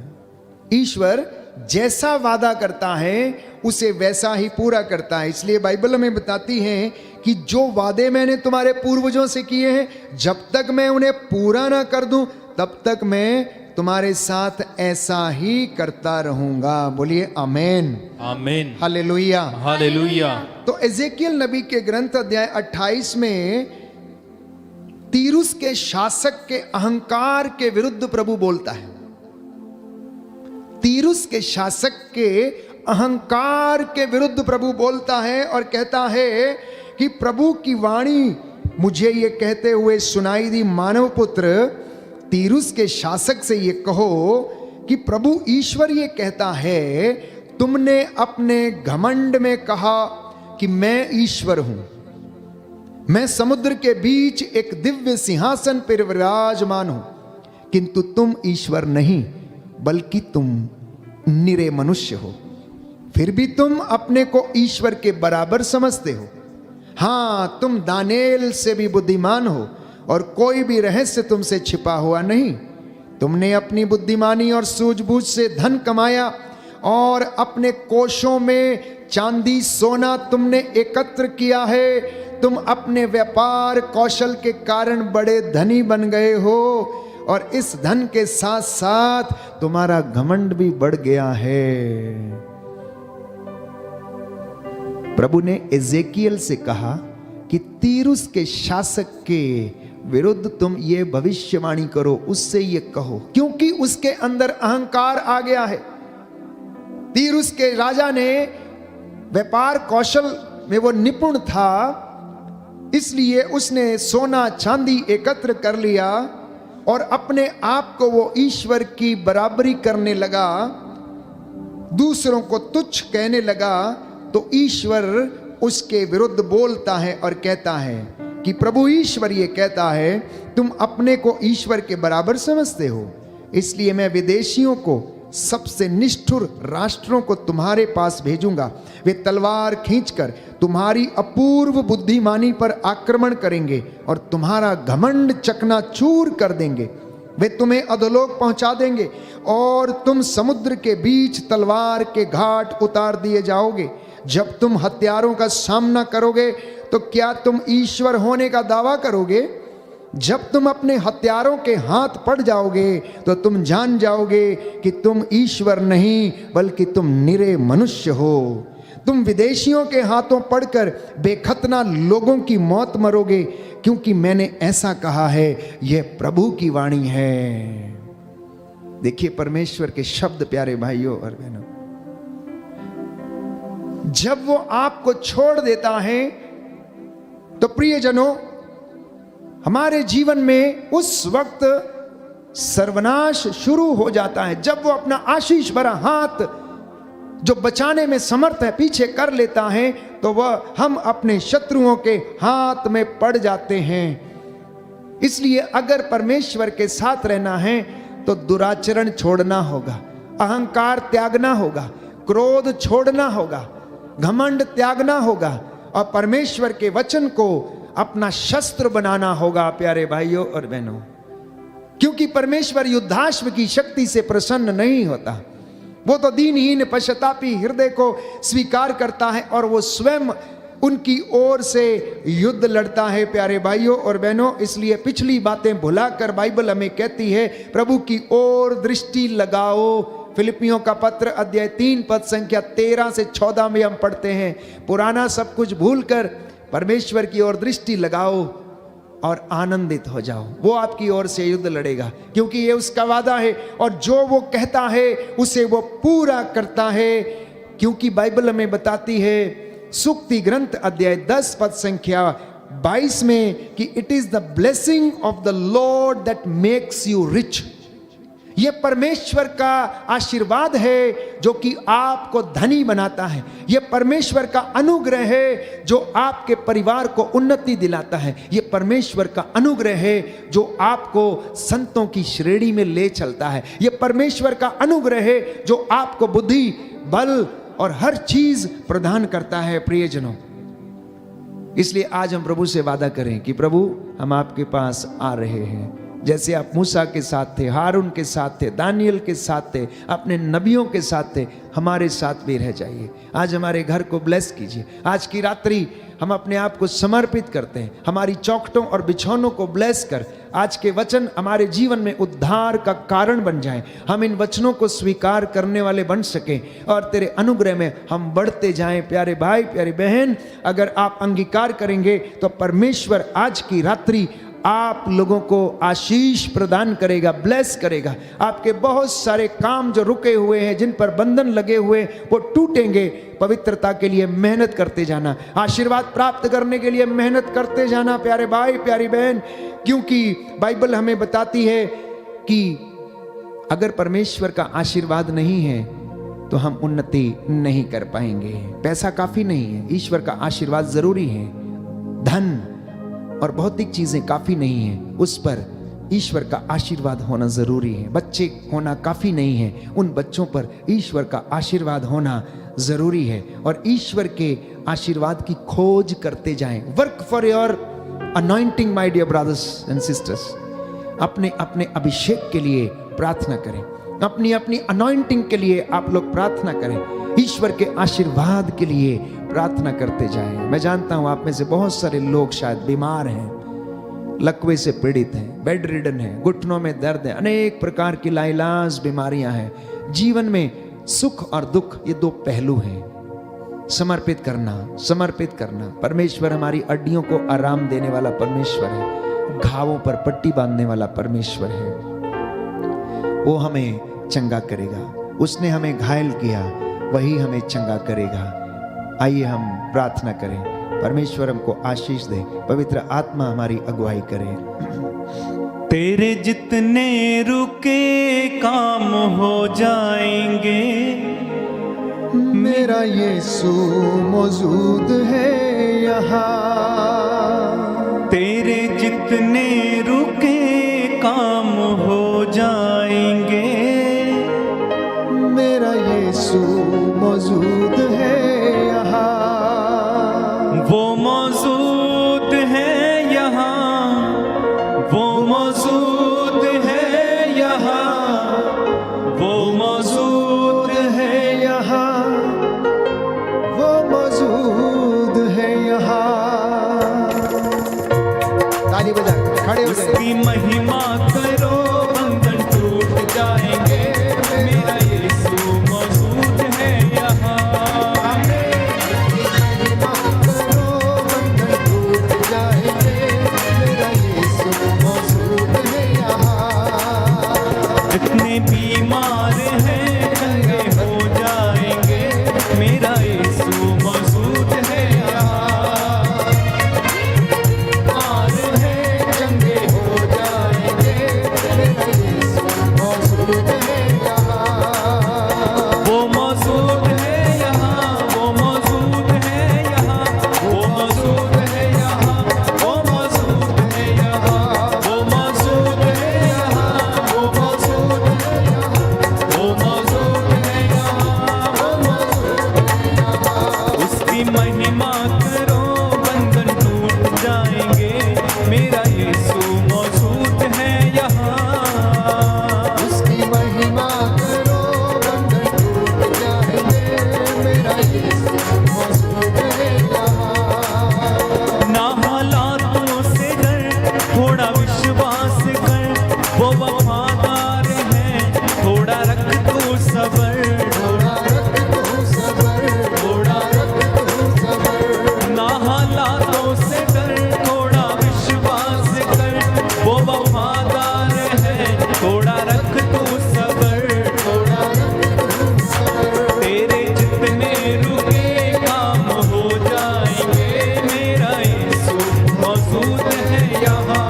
Speaker 2: ईश्वर जैसा वादा करता है उसे वैसा ही पूरा करता है। इसलिए बाइबल में बताती है कि जो वादे मैंने तुम्हारे पूर्वजों से किए हैं, जब तक मैं उन्हें पूरा ना कर दूं तब तक मैं तुम्हारे साथ ऐसा ही करता रहूंगा। बोलिए आमेन,
Speaker 1: आमेन,
Speaker 2: हालेलुया,
Speaker 1: हालेलुया।
Speaker 2: तो एजेकियल नबी के ग्रंथ अध्याय 28 में तीरुस के शासक के अहंकार के विरुद्ध प्रभु बोलता है। तीरुस के शासक के अहंकार के विरुद्ध प्रभु बोलता है और कहता है कि प्रभु की वाणी मुझे ये कहते हुए सुनाई दी, मानव पुत्र तीरुस के शासक से ये कहो कि प्रभु ईश्वर ये कहता है, तुमने अपने घमंड में कहा कि मैं ईश्वर हूं, मैं समुद्र के बीच एक दिव्य सिंहासन पर विराजमान हूं, किंतु तुम ईश्वर नहीं बल्कि तुम निरे मनुष्य हो। फिर भी तुम अपने को ईश्वर के बराबर समझते हो। हां, तुम दानिएल से भी बुद्धिमान हो और कोई भी रहस्य तुमसे छिपा हुआ नहीं। तुमने अपनी बुद्धिमानी और सूझबूझ से धन कमाया और अपने कोषों में चांदी सोना तुमने एकत्र किया है। तुम अपने व्यापार कौशल के कारण बड़े धनी बन गए हो और इस धन के साथ साथ तुम्हारा घमंड भी बढ़ गया है। प्रभु ने एजेकियल से कहा कि तीरुस के शासक के विरुद्ध तुम ये भविष्यवाणी करो, उससे ये कहो, क्योंकि उसके अंदर अहंकार आ गया है। तीरुस के राजा ने व्यापार कौशल में वो निपुण था, इसलिए उसने सोना चांदी एकत्र कर लिया और अपने आप को वो ईश्वर की बराबरी करने लगा, दूसरों को तुच्छ कहने लगा। तो ईश्वर उसके विरुद्ध बोलता है और कहता है कि प्रभु ईश्वर ये कहता है, तुम अपने को ईश्वर के बराबर समझते हो, इसलिए मैं विदेशियों को, सबसे निष्ठुर राष्ट्रों को तुम्हारे पास भेजूंगा। वे तलवार खींचकर तुम्हारी अपूर्व बुद्धिमानी पर आक्रमण करेंगे और तुम्हारा घमंड चकनाचूर कर देंगे। वे तुम्हें अधोलोक पहुंचा देंगे और तुम समुद्र के बीच तलवार के घाट उतार दिए जाओगे। जब तुम हत्यारों का सामना करोगे तो क्या तुम ईश्वर होने का दावा करोगे? जब तुम अपने हत्यारों के हाथ पड़ जाओगे तो तुम जान जाओगे कि तुम ईश्वर नहीं बल्कि तुम निरे मनुष्य हो। तुम विदेशियों के हाथों पड़कर बेखतना लोगों की मौत मरोगे, क्योंकि मैंने ऐसा कहा है, यह प्रभु की वाणी है। देखिए परमेश्वर के शब्द प्यारे भाइयों और बहनों, जब वो आपको छोड़ देता है तो प्रियजनों, हमारे जीवन में उस वक्त सर्वनाश शुरू हो जाता है। जब वो अपना आशीष भरा हाथ जो बचाने में समर्थ है पीछे कर लेता है, तो वह हम अपने शत्रुओं के हाथ में पड़ जाते हैं। इसलिए अगर परमेश्वर के साथ रहना है तो दुराचरण छोड़ना होगा, अहंकार त्यागना होगा, क्रोध छोड़ना होगा, घमंड त्यागना होगा और परमेश्वर के वचन को अपना शस्त्र बनाना होगा प्यारे भाइयों और बहनों। क्योंकि परमेश्वर युद्धाश्व की शक्ति से प्रसन्न नहीं होता। वो तो दीनहीन पश्चातापी हृदय को स्वीकार करता है और वो स्वयं उनकी ओर से युद्ध लड़ता है प्यारे भाइयों और बहनों। इसलिए पिछली बातें भुलाकर बाइबल हमें कहती है, प्रभु की ओर दृष्टि लगाओ। फिलिपियों का पत्र अध्याय 3 पद संख्या 13 से 14 में हम पढ़ते हैं, पुराना सब कुछ भूलकर परमेश्वर की ओर दृष्टि लगाओ और आनंदित हो जाओ। वो आपकी ओर से युद्ध लड़ेगा, क्योंकि ये उसका वादा है और जो वो कहता है उसे वो पूरा करता है। क्योंकि बाइबल हमें बताती है सुक्ति ग्रंथ अध्याय 10 पद संख्या 22 में कि it is the blessing of the Lord that makes you rich. ये परमेश्वर का आशीर्वाद है जो कि आपको धनी बनाता है। ये परमेश्वर का अनुग्रह है जो आपके परिवार को उन्नति दिलाता है। ये परमेश्वर का अनुग्रह है जो आपको संतों की श्रेणी में ले चलता है। ये परमेश्वर का अनुग्रह है जो आपको बुद्धि, बल और हर चीज प्रदान करता है प्रियजनों। इसलिए आज हम प्रभु से वादा करें कि प्रभु हम आपके पास आ रहे हैं। जैसे आप मूसा के साथ थे, हारून के साथ थे, दानियल के साथ थे, अपने नबियों के साथ थे, हमारे साथ भी रह जाइए। आज हमारे घर को ब्लेस कीजिए। आज की रात्रि हम अपने आप को समर्पित करते हैं, हमारी चौखटों और बिछौनों को ब्लेस कर आज के वचन हमारे जीवन में उद्धार का कारण बन जाएं। हम इन वचनों को स्वीकार करने वाले बन सकें और तेरे अनुग्रह में हम बढ़ते जाएं। प्यारे भाई, प्यारी बहन, अगर आप अंगीकार करेंगे तो परमेश्वर आज की रात्रि आप लोगों को आशीष प्रदान करेगा, ब्लेस करेगा। आपके बहुत सारे काम जो रुके हुए हैं, जिन पर बंधन लगे हुए, वो टूटेंगे। पवित्रता के लिए मेहनत करते जाना, आशीर्वाद प्राप्त करने के लिए मेहनत करते जाना प्यारे भाई, प्यारी बहन। क्योंकि बाइबल हमें बताती है कि अगर परमेश्वर का आशीर्वाद नहीं है तो हम उन्नति नहीं कर पाएंगे। पैसा काफी नहीं है, ईश्वर का आशीर्वाद जरूरी है। धन और भौतिक चीजें काफी नहीं है, उस पर ईश्वर का आशीर्वाद होना जरूरी है। बच्चे होना काफी नहीं है, उन बच्चों पर ईश्वर का आशीर्वाद होना जरूरी है। और ईश्वर के आशीर्वाद की खोज करते जाएं। Work for your anointing my dear brothers and sisters. अपने अपने अभिषेक के लिए प्रार्थना करें, अपनी अपनी अनॉइंटिंग के लिए आप लोग प्रार्थना करें, ईश्वर के आशीर्वाद के लिए प्रार्थना करते जाएं। मैं जानता हूं आप में से बहुत सारे लोग शायद बीमार हैं, लकवे से पीड़ित हैं, बेड रिडन हैं, घुटनों में दर्द है, अनेक प्रकार की लाइलाज बीमारियां हैं। जीवन में सुख और दुख ये दो पहलू हैं। समर्पित करना। परमेश्वर हमारी हड्डियों को आराम देने वाला परमेश्वर है, घावों पर पट्टी बांधने वाला परमेश्वर है। वो हमें चंगा करेगा। उसने हमें घायल किया, वही हमें चंगा करेगा। आइए हम प्रार्थना करें, परमेश्वर हमको आशीष दे, पवित्र आत्मा हमारी अगुवाई करे।
Speaker 4: तेरे जितने रुके काम हो जाएंगे,
Speaker 2: मेरा यीशु मौजूद है यहाँ।
Speaker 4: तेरे जितने रुके काम हो जाएंगे,
Speaker 2: मेरा यीशु मौजूद है यहाँ।
Speaker 4: वो मौजूद है यहाँ, वो मौजूद है यहाँ, वो मौजूद है
Speaker 2: यहाँ, वो मौजूद है यहाँ। ताली बजा के खड़े हो जाइए।
Speaker 4: उसकी महिमा करो बंधन टूट जाएंगे, मेरा यीशु मौजूद है यहाँ।
Speaker 2: महिमा करो, बंधन टूट जाएंगे, मेरा यीशु मौजूद है यहाँ।
Speaker 4: जितने बीमार हैं चंगे हो जाएंगे, मेरा यीशु मौजूद है यहाँ।
Speaker 2: बीमार हैं चंगे हो जाएंगे, मेरा यीशु मौजूद है यहाँ।
Speaker 4: वो मौजूद है यहाँ, वो मौजूद है यहाँ, वो मौजूद है यहाँ, वो मौजूद है यहाँ, वो मौजूद है यहाँ, वो मौजूद है यहाँ, वो मौजूद है यहाँ, वो मौजूद है यहाँ। उसकी महिमा करो बंधन टूट जाएंगे, मेरा यीशु मौजूद है यहाँ।
Speaker 2: उसकी महिमा करो, बंधन टूट जाएंगे, मेरा यीशु मौजूद है यहाँ।
Speaker 4: ना हालातों से डर, थोड़ा विश्वास कर, वो वफादार है, थोड़ा रख तू सबर,
Speaker 2: थोड़ा रख तू सबर,
Speaker 4: थोड़ा
Speaker 2: रख तू सबर।
Speaker 4: ना हालातों से डर, थोड़ा विश्वास कर, वो वफादार है, थोड़ा रख तू सबर,
Speaker 2: थोड़ा रख तू सबर।
Speaker 4: तेरे जितने रुके काम हो जाएंगे, मेरा यीशु मौजूद है यहाँ।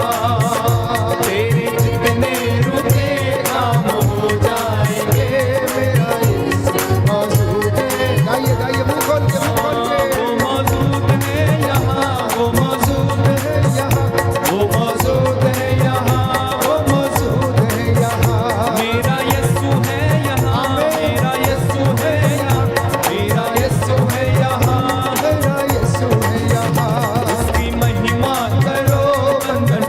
Speaker 4: तेरे जितने रुके काम हो जाएंगे,
Speaker 2: मेरा यीशु मौजूद है। गाइए गाइए, मुंह खोल के, मुंह खोल के।
Speaker 4: वो मौजूद है यहाँ, वो मौजूद है यहाँ, वो मौजूद है यहाँ, वो मौजूद
Speaker 2: है यहाँ।
Speaker 4: मेरा यीशु है यहाँ, मेरा यीशु है यहाँ, मेरा यीशु है यहाँ।
Speaker 2: मेरा यीशु है यहाँ।
Speaker 4: उसकी महिमा करो बंधन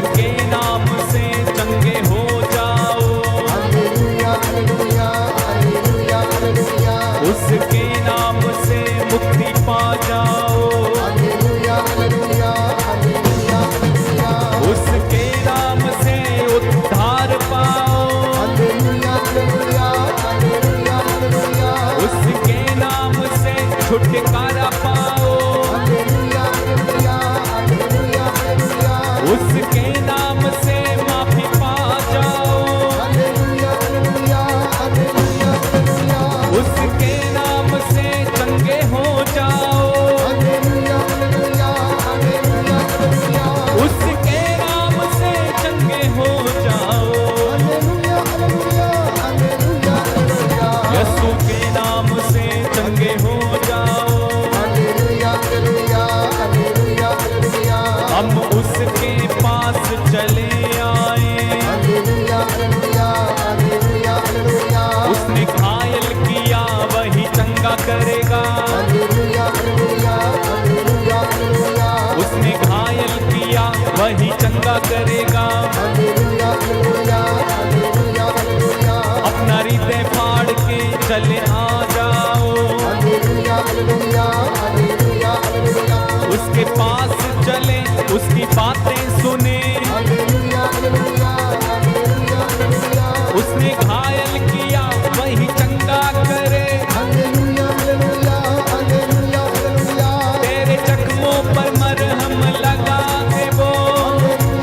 Speaker 1: उसके नाम से चंगे हो जाओ,
Speaker 2: हालेलुया हालेलुया हालेलुया हालेलुया
Speaker 1: उसके नाम से मुक्ति पा जाओ,
Speaker 2: हालेलुया हालेलुया हालेलुया हालेलुया
Speaker 1: उसके नाम से उद्धार पाओ,
Speaker 2: हालेलुया हालेलुया हालेलुया हालेलुया
Speaker 1: उसके नाम से छुटकारा पाओ,
Speaker 2: हालेलुया हालेलुया हालेलुया हालेलुया
Speaker 1: उसके नाम से माफी पा जाओ,
Speaker 2: हालेलुया हालेलुया हालेलुया हालेलुया
Speaker 1: उसके नाम से चंगे हो जाओ,
Speaker 2: हालेलुया हालेलुया हालेलुया हालेलुया
Speaker 1: उसके नाम से चंगे हो जाओ,
Speaker 2: hallelujah hallelujah hallelujah hallelujah
Speaker 1: Yeshu के नाम से चंगे हो जाओ,
Speaker 2: हालेलुया हालेलुया हालेलुया हालेलुया
Speaker 1: हम उसके पास चले आए,
Speaker 2: हालेलुया हालेलुया हालेलुया हालेलुया
Speaker 1: उसने घायल किया वही चंगा करेगा,
Speaker 2: हालेलुया हालेलुया हालेलुया हालेलुया
Speaker 1: उसने घायल किया वही चंगा करेगा,
Speaker 2: हालेलुया हालेलुया हालेलुया हालेलुया
Speaker 1: अपना हृदय फाड़ के चले आ जाओ,
Speaker 2: हालेलुया हालेलुया हालेलुया हालेलुया
Speaker 1: उसके पास चले उसकी बातें सुने,
Speaker 2: हालेलुया हालेलुया हालेलुया हालेलुया
Speaker 1: उसने घायल किया वही चंगा करे,
Speaker 2: हालेलुया हालेलुया हालेलुया हालेलुया
Speaker 1: तेरे जख्मों पर मरहम लगा दे वो,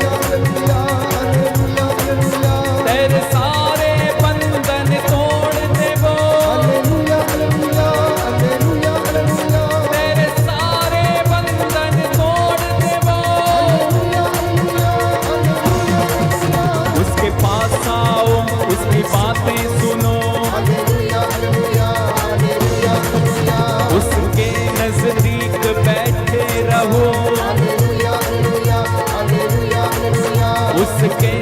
Speaker 2: हालेलुया हालेलुया हालेलुया हालेलुया
Speaker 1: तेरे सारे बंधन तोड़ दे वो,
Speaker 2: हालेलुया हालेलुया हालेलुया हालेलुया
Speaker 1: तेरे सारे बंधन तोड़ दे वो,
Speaker 2: हालेलुया हालेलुया हालेलुया
Speaker 1: उसके पास आओ उसकी बातें सुनो,
Speaker 2: हालेलुया हालेलुया हालेलुया हालेलुया
Speaker 1: उसके नजदीक बैठे रहो,
Speaker 2: हालेलुया हालेलुया हालेलुया हालेलुया
Speaker 1: उसके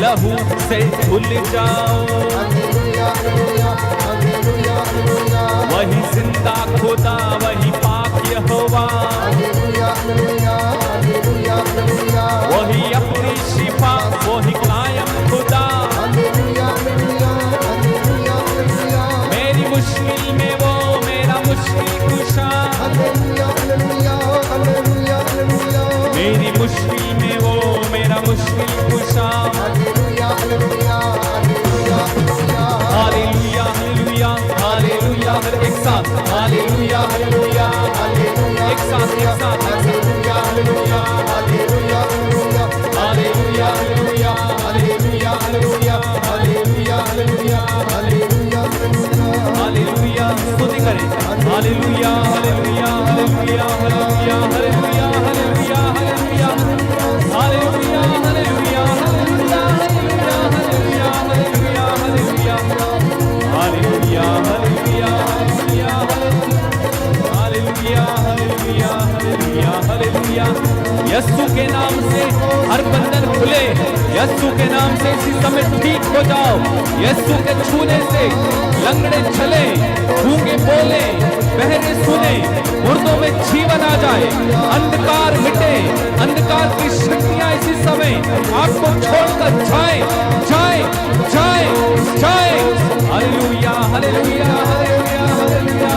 Speaker 1: लहू से धुल जाओ,
Speaker 2: हालेलुया हालेलुया हालेलुया हालेलुया
Speaker 1: वही जिंदा खुदा वही पाक यहोवा,
Speaker 2: हालेलुया हालेलुया हालेलुया हालेलुया
Speaker 1: वही अपनी शिफा वही कायम खुदा,
Speaker 2: हालेलुया हालेलुया हालेलुया हालेलुया
Speaker 1: मेरी मुश्किल में वो मेरा मुश्किल कुशा,
Speaker 2: हालेलुया हालेलुया हालेलुया हालेलुया
Speaker 1: मेरी मुश्किल में वो मेरा मुश्किल कुशा,
Speaker 2: hallelujah hallelujah hallelujah hallelujah
Speaker 1: hallelujah hallelujah hallelujah एक साथ हालेलुया हालेलुया हालेलुया एक साथ hallelujah hallelujah
Speaker 2: hallelujah hallelujah
Speaker 1: hallelujah hallelujah hallelujah hallelujah hallelujah hallelujah
Speaker 2: hallelujah
Speaker 1: hallelujah स्तुति करें hallelujah hallelujah hallelujah hallelujah hallelujah hallelujah hallelujah hallelujah hallelujah hallelujah hallelujah hallelujah hallelujah hallelujah hallelujah hallelujah hallelujah hallelujah hallelujah Yeshu के नाम से हर बंधन खुले, यीशु के नाम से इसी समय ठीक हो जाओ, यीशु के छूने से लंगड़े चले, गूंगे बोले, बहरे सुने, मुर्दों में जीवन आ जाए, अंधकार मिटे, अंधकार की शक्तियां इसी समय आपको छोड़कर जाए जाए जाए जाए हालेलुया हालेलुया हालेलुया हालेलुया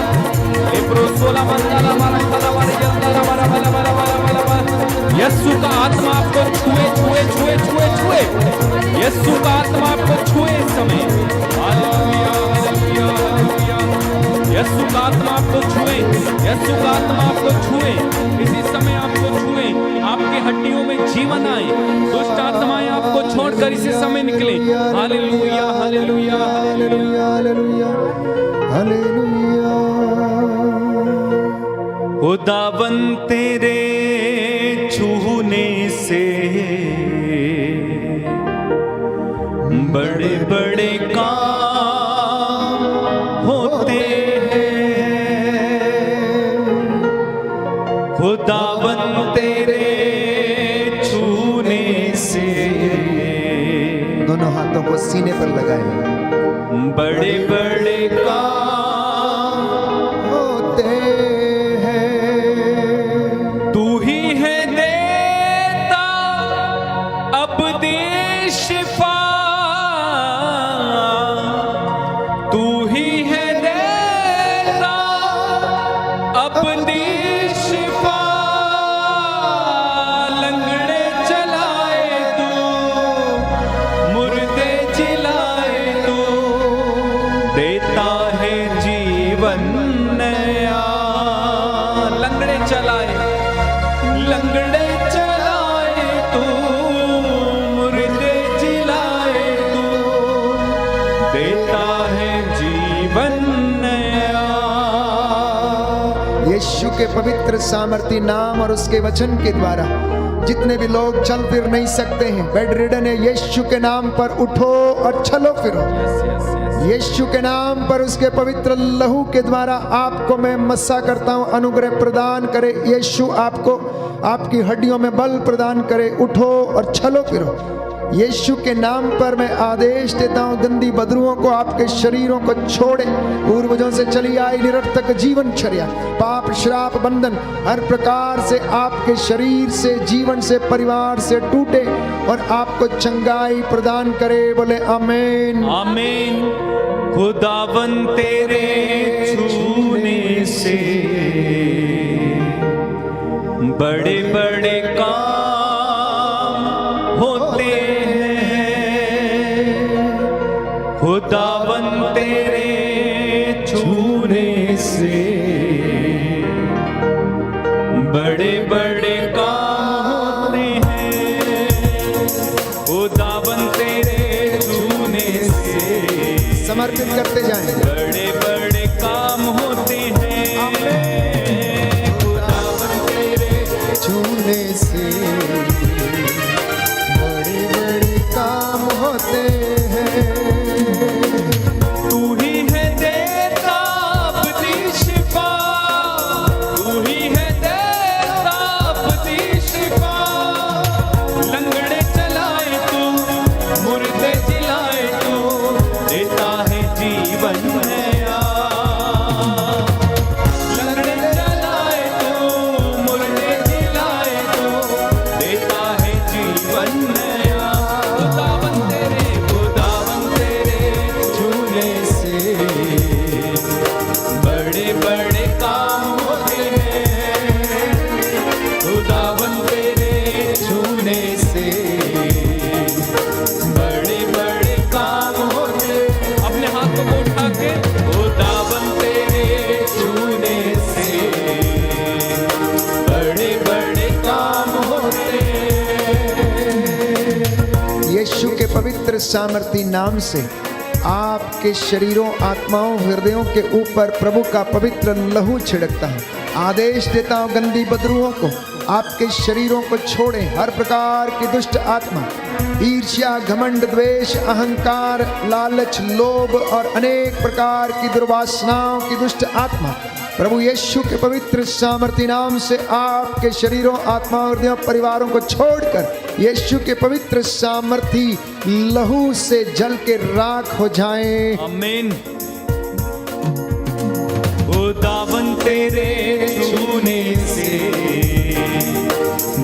Speaker 1: लेब्रो सोला मंदाला मारा खला मारे जंदाला मारा मारा मारा मारा मारा मारा यीशु का आत्मा आपको छुए छुए छुए छुए छुए यीशु का आत्मा आपको छुए इस समय हालेलुया हालेलुया हालेलुया यीशु का आत्मा आपको छुए, यीशु का आत्मा आपको छुए, इसी समय आपको छुए, आपके हड्डियों में जीवन आए, दुष्ट आत्माएं आपको छोड़कर इसी समय निकले hallelujah hallelujah hallelujah
Speaker 2: hallelujah hallelujah
Speaker 1: खुदावन तेरे छूने से बड़े बड़े काम होते हैं, खुदावन तेरे छूने से
Speaker 2: दोनों हाथों को सीने पर लगाए
Speaker 1: बड़े बड़े काम
Speaker 2: होते हैं।
Speaker 1: तू ही है देता अब शिफा तू ही है देता अपनी शिफा लंगड़े चलाए तू मुर्दे जिलाए तू देता है जीवन नया लंगड़े चलाए तू मुर्दे जिलाए तू देता है जीवन नया।
Speaker 2: यीशु के पवित्र सामर्थी नाम और उसके वचन के द्वारा जितने भी लोग चल फिर नहीं सकते हैं, बेड रिडन है, यीशु के नाम पर उठो और चलो फिरो। यीशु के नाम पर उसके पवित्र लहू के द्वारा आपको मैं मस्सा करता हूं, अनुग्रह प्रदान करे। यीशु आपको आपकी हड्डियों में बल प्रदान करे, उठो और चलो फिरो। यीशु के नाम पर मैं आदेश देता हूं, गंदी बदरुओं को आपके शरीरों को छोड़े, पूर्वजों से चली आई निरर्थक जीवन चर्या, पाप श्राप बंधन हर प्रकार से आपके शरीर से, जीवन से, परिवार से टूटे और आपको चंगाई प्रदान करे। बोले आमीन
Speaker 1: आमीन। खुदावन तेरे छूने से बड़े बड़े काम होते हैं, खुदावन तेरे छूने से बड़े बड़े काम होते हैं, खुदावन तेरे छूने से
Speaker 2: समर्पित करते जाएं।
Speaker 1: बड़े बड़े काम होते हैं,
Speaker 2: छूने से बड़े बड़े काम होते हैं।
Speaker 1: तू ही है देता अपनी शिफा, तू ही है देता अपनी शिफा लंगड़े चलाए तू मुर्दे जिलाए तू देता है जीवन नया। लंगड़े चलाए तू मुर्दे जिलाए तू देता है जीवन नया। खुदावन तेरे छूने से बड़े बड़े काम होते हैं, खुदावन तेरे छूने से बड़े बड़े काम होते हैं। अपने हाथों को उठा के खुदावन तेरे छूने से बड़े बड़े काम होते हैं।
Speaker 2: यीशु के पवित्र सामर्थी नाम से आपके शरीरों, आत्माओं, हृदयों के ऊपर प्रभु का पवित्र लहू छिड़कता है। आदेश देता हूं, गंदी बदरुओं को आपके शरीरों को छोड़े। हर प्रकार की दुष्ट आत्मा, ईर्ष्या, घमंड, द्वेष, अहंकार, लालच, लोभ और अनेक प्रकार की दुर्वासनाओं की दुष्ट आत्मा प्रभु यीशु के पवित्र सामर्थी नाम से आपके शरीरों, आत्मा, हृदयों, परिवारों को छोड़कर यीशु के पवित्र सामर्थी लहू से जल के राख हो जाएं।
Speaker 1: आमीन। खुदावन तेरे छूने से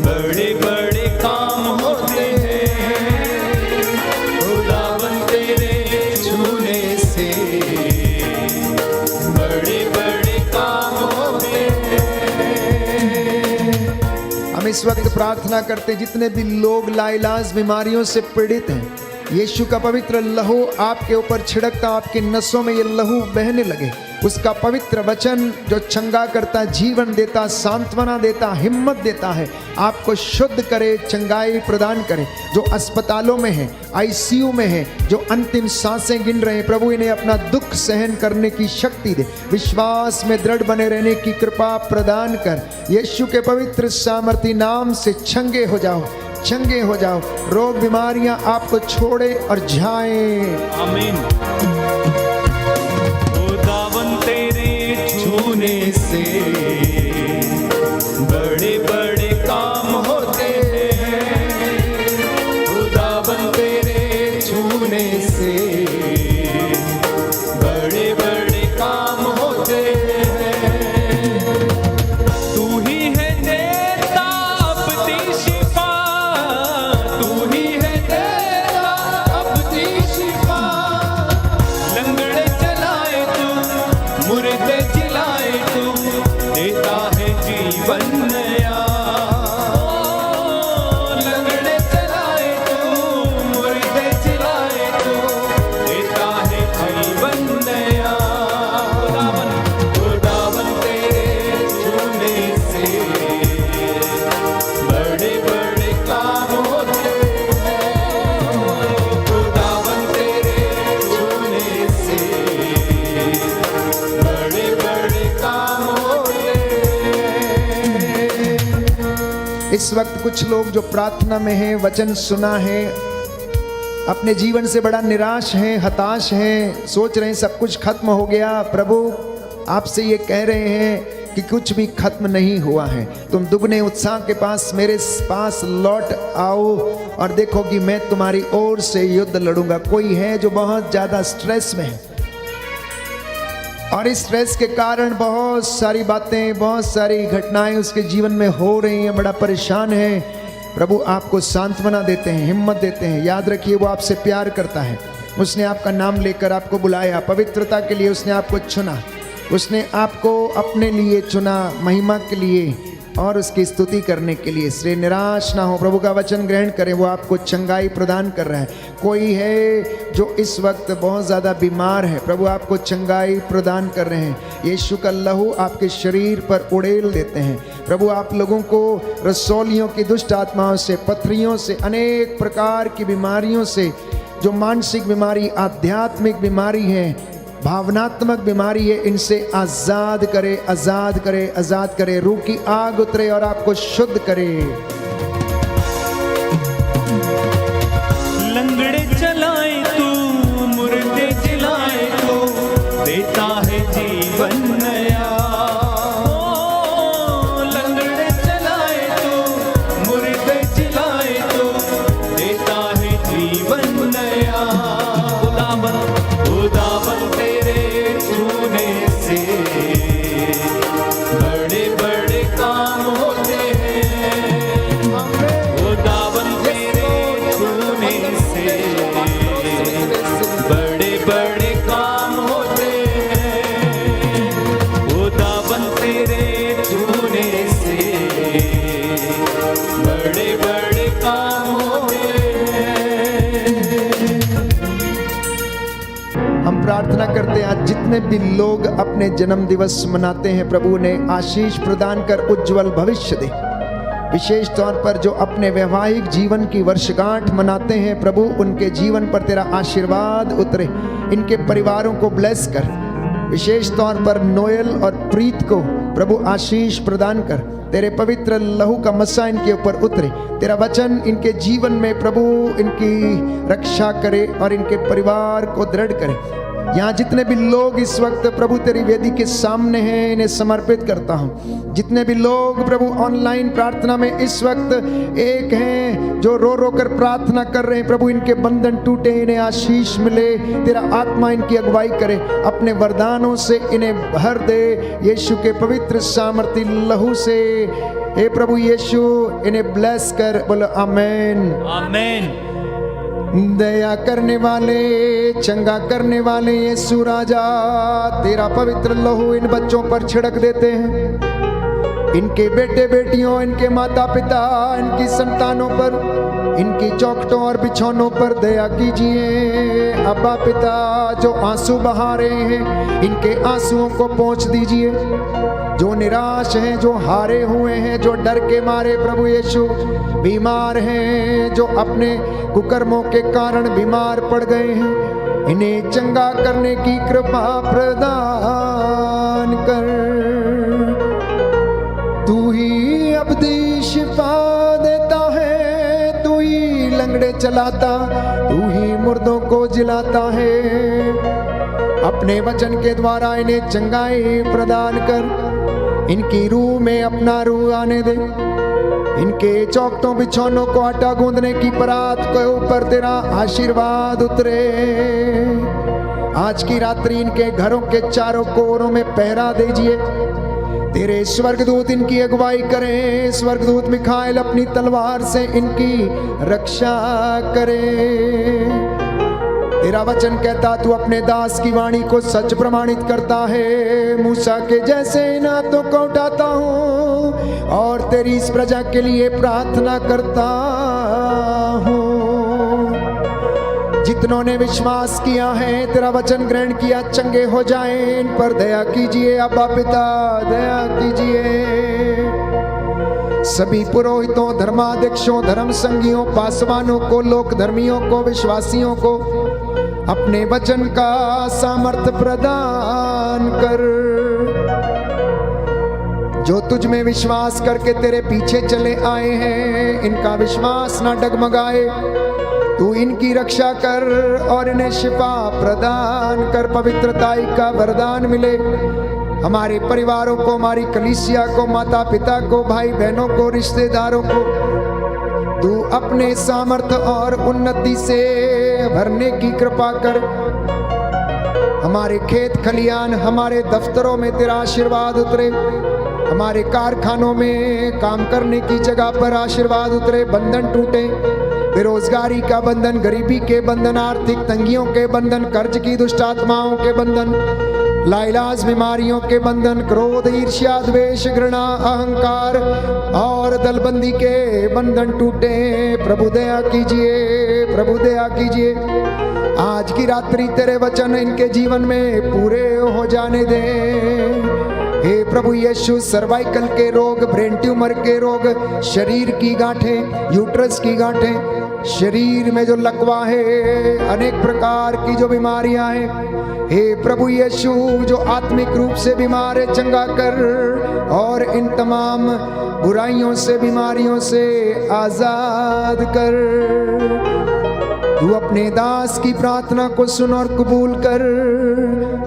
Speaker 1: बड़े बड़े काम होते हैं, खुदावन तेरे छूने से बड़े बड़े काम होते हैं।
Speaker 2: हम इस वक्त प्रार्थना करते हैं, जितने भी लोग लाइलाज बीमारियों से पीड़ित हैं, यीशु का पवित्र लहू आपके ऊपर छिड़कता, आपकी नसों में ये लहू बहने लगे। उसका पवित्र वचन जो चंगा करता, जीवन देता, सांत्वना देता, हिम्मत देता है, आपको शुद्ध करे, चंगाई प्रदान करे। जो अस्पतालों में है, आईसीयू में है, जो अंतिम सांसें गिन रहे हैं, प्रभु इन्हें अपना दुख सहन करने की शक्ति दे, विश्वास में दृढ़ बने रहने की कृपा प्रदान कर। यीशु के पवित्र सामर्थी नाम से चंगे हो जाओ, चंगे हो जाओ। रोग बीमारियां आपको छोड़े और जाएं।
Speaker 1: आमीन। खुदावन तेरे छूने से बड़े बड़े काम होते हैं, खुदावन तेरे छूने से बड़े बड़े काम होते हैं। तू ही है देता अपनी शिफा, तू ही है देता
Speaker 2: इस वक्त कुछ लोग जो प्रार्थना में हैं, वचन सुना है, अपने जीवन से बड़ा निराश हैं, हताश हैं, सोच रहे हैं सब कुछ खत्म हो गया। प्रभु आपसे ये कह रहे हैं कि कुछ भी खत्म नहीं हुआ है। तुम दुगने उत्साह के पास मेरे पास लौट आओ और देखो कि मैं तुम्हारी ओर से युद्ध लड़ूंगा। कोई है जो बहुत ज्यादा स्ट्रेस में है और इस स्ट्रेस के कारण बहुत सारी बातें, बहुत सारी घटनाएं उसके जीवन में हो रही हैं, बड़ा परेशान है। प्रभु आपको सांत्वना देते हैं, हिम्मत देते हैं। याद रखिए वो आपसे प्यार करता है। उसने आपका नाम लेकर आपको बुलाया, पवित्रता के लिए उसने आपको चुना, उसने आपको अपने लिए चुना, महिमा के लिए और उसकी स्तुति करने के लिए। इसलिए निराश ना हो, प्रभु का वचन ग्रहण करें, वो आपको चंगाई प्रदान कर रहा है। कोई है जो इस वक्त बहुत ज़्यादा बीमार है, प्रभु आपको चंगाई प्रदान कर रहे हैं। यीशु का लहू आपके शरीर पर उड़ेल देते हैं। प्रभु आप लोगों को रसौलियों की दुष्ट आत्माओं से, पथरियों से, अनेक प्रकार की बीमारियों से, जो मानसिक बीमारी, आध्यात्मिक बीमारी है, भावनात्मक बीमारी है, इनसे आजाद करे, आजाद करे, आजाद करे। रूह की आग उतरे और आपको शुद्ध करे।
Speaker 4: लंगड़े चलाए तू, मुर्दे जिलाए तो देता है जीवन नया। ओ, लंगड़े चलाए तो, मुर्दे जिलाए तो देता है जीवन नया। खुदावन तेरे छूने से बड़े बड़े काम होते हैं। खुदावन तेरे छूने से बड़े बड़े काम होते हैं। खुदावन तेरे छूने से बड़े बड़े काम होते हैं।
Speaker 2: हम प्रार्थना करते हैं आज जितने भी लोग अपने जन्म दिवस मनाते हैं, प्रभु ने आशीष प्रदान कर उज्जवल भविष्य दे। विशेष तौर पर जो अपने वैवाहिक जीवन की वर्षगांठ मनाते हैं, प्रभु उनके जीवन पर तेरा आशीर्वाद उतरे, इनके परिवारों को ब्लेस कर। विशेष तौर पर नोएल और प्रीत को प्रभु आशीष प्रदान कर, तेरे पवित्र लहू का मस्सा इनके ऊपर उतरे, तेरा वचन इनके जीवन में प्रभु इनकी रक्षा करे और इनके परिवार को दृढ़ करे। यहाँ जितने भी लोग इस वक्त प्रभु तेरी वेदी के सामने हैं, इन्हें समर्पित करता हूँ। जितने भी लोग प्रभु ऑनलाइन प्रार्थना में इस वक्त एक हैं, जो रो रो कर प्रार्थना कर रहे हैं, प्रभु इनके बंधन टूटे, इन्हें आशीष मिले, तेरा आत्मा इनकी अगुवाई करे, अपने वरदानों से इन्हें भर दे, यीशु के पवित्र सामर्थी लहू से। हे प्रभु यीशु इन्हें ब्लेस कर, बोलो आमेन
Speaker 4: आमेन।
Speaker 2: दया करने वाले, चंगा करने वाले यीशु राजा, तेरा पवित्र लहू इन बच्चों पर छिड़क देते हैं, इनके बेटे बेटियों, इनके माता पिता, इनकी संतानों पर, इनकी चौखटों और बिछौनों पर दया कीजिए। अब्बा पिता, जो आंसू बहा रहे हैं, इनके आंसुओं को पोंछ दीजिए। जो निराश हैं, जो हारे हुए हैं, जो डर के मारे प्रभु यीशु बीमार हैं, जो अपने कुकर्मों के कारण बीमार पड़ गए हैं, इन्हें चंगा करने की कृपा प्रदान कर। तू ही अब्दी शिफा देता है, तू ही लंगड़े चलाता, तू ही मुर्दों को जिलाता है। अपने वचन के द्वारा इन्हें चंगाई प्रदान कर, इनकी रूह में अपना रूह आने दे, इनके चौखटों बिछौनों को आटा गूंदने की परात के ऊपर तेरा आशीर्वाद उतरे। आज की रात्रि इनके घरों के चारों कोनों में पहरा दीजिए, तेरे स्वर्गदूत इनकी अगुवाई करें। स्वर्गदूत मिखाएल अपनी तलवार से इनकी रक्षा करे। तेरा वचन कहता, तू अपने दास की वाणी को सच प्रमाणित करता है। मूसा के जैसे इन हाथों को उठाता हूँ और तेरी इस प्रजा के लिए प्रार्थना करता हूँ। जितनों ने विश्वास किया है, तेरा वचन ग्रहण किया, चंगे हो जाएं, इन पर दया कीजिए। अब्बा पिता, दया कीजिए। सभी पुरोहितों, धर्माध्यक्षों, धर्म संगियों, पासवानों को, लोक धर्मियों को, विश्वासियों को अपने वचन का सामर्थ प्रदान कर। जो तुझ में विश्वास करके तेरे पीछे चले आए हैं, इनका विश्वास ना डगमगाए। तू इनकी रक्षा कर और इन्हें शिफा प्रदान कर, पवित्रताई का वरदान मिले हमारे परिवारों को, हमारी कलीसिया को, माता पिता को, भाई बहनों को, रिश्तेदारों को। तू अपने सामर्थ्य और उन्नति से भरने की कृपा कर। हमारे खेत खलियान, हमारे दफ्तरों में तेरा आशीर्वाद उतरे, हमारे कारखानों में काम करने की जगह पर आशीर्वाद उतरे। बंधन टूटे, बेरोजगारी का बंधन, गरीबी के बंधन, आर्थिक तंगियों के बंधन, कर्ज की दुष्ट आत्माओं के बंधन, लाइलाज बीमारियों के बंधन, क्रोध, ईर्ष्या, द्वेष, घृणा, अहंकार और दलबंदी के बंधन टूटे। प्रभु दया कीजिए, प्रभु दया कीजिए। आज की रात्रि तेरे वचन इनके जीवन में पूरे हो जाने दें। हे प्रभु यीशु, सर्वाइकल के रोग, ब्रेन ट्यूमर के रोग, शरीर की गांठें, यूट्रस की गांठें, शरीर में जो लकवा है, अनेक प्रकार की जो बीमारियां हैं, हे प्रभु यीशु, जो आत्मिक रूप से बीमार है चंगा कर और इन तमाम बुराइयों से, बीमारियों से आजाद कर। तू अपने दास की प्रार्थना को सुन और कबूल कर,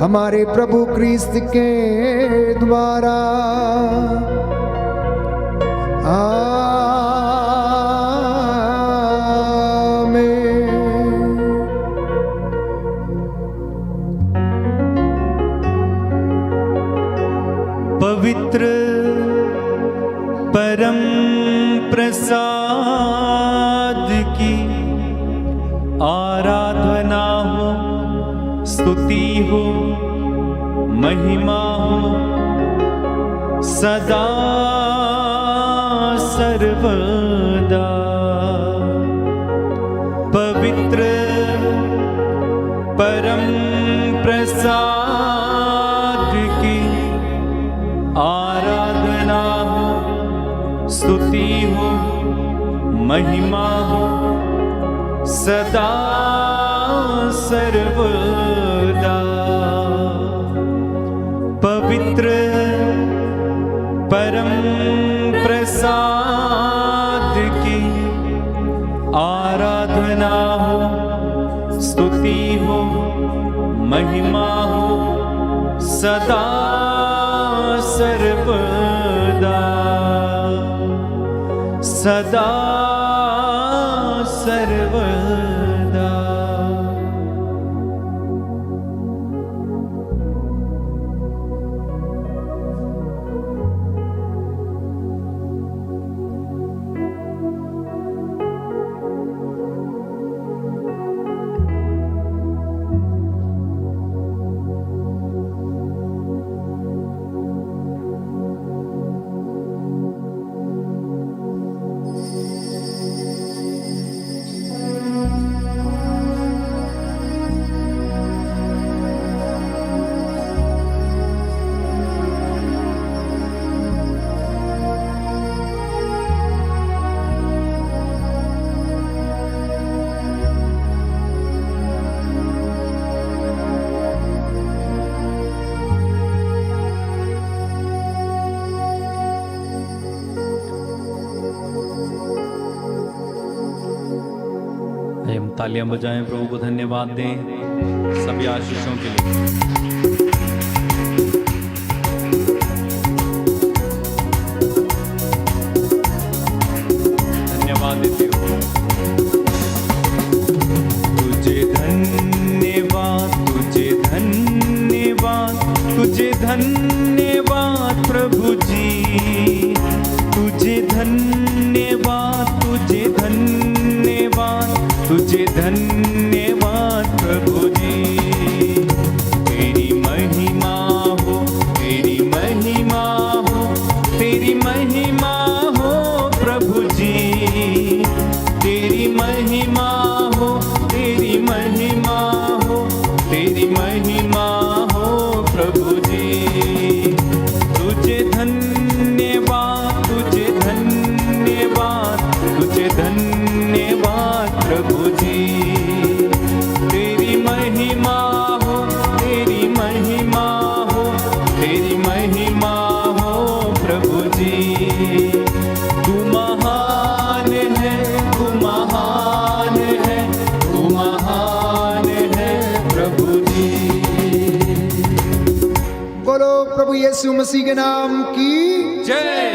Speaker 2: हमारे प्रभु क्रिस्त के द्वारा।
Speaker 4: पवित्र परम प्रसाद की आराधना हो, स्तुति हो, महिमा हो सदा सर्वदा। पवित्र परम प्रसाद की आराधना हो, स्तुति हो, महिमा हो सदा सर्वदा। पवित्र परम प्रसाद की आराधना हो, स्तुति हो, महिमा हो सदा सर्वदा, सदा सर्वदा। हम तालियां बजाएं, प्रभु को धन्यवाद दें सभी आशीषों के लिए। धन्यवाद देते हो। तुझे धन्यवाद, तुझे धन्यवाद, तुझे धन्यवाद प्रभु जी। तुझे धन्यवाद, तुझे धन्यवाद, तुझे धन्यवाद प्रभु जी। तेरी महिमा हो, तेरी महिमा हो, तेरी महिमा हो प्रभु जी। तेरी महिमा हो, तेरी महिमा हो, तेरी महिमा हो प्रभु जी। तुझे धन्यवाद, तुझे धन्यवाद, तुझे धन्यवाद प्रभु जी। तेरी महिमा हो, तेरी महिमा हो, तेरी महिमा हो प्रभु
Speaker 2: प्रभु यीशु मसीह के नाम की
Speaker 1: जय।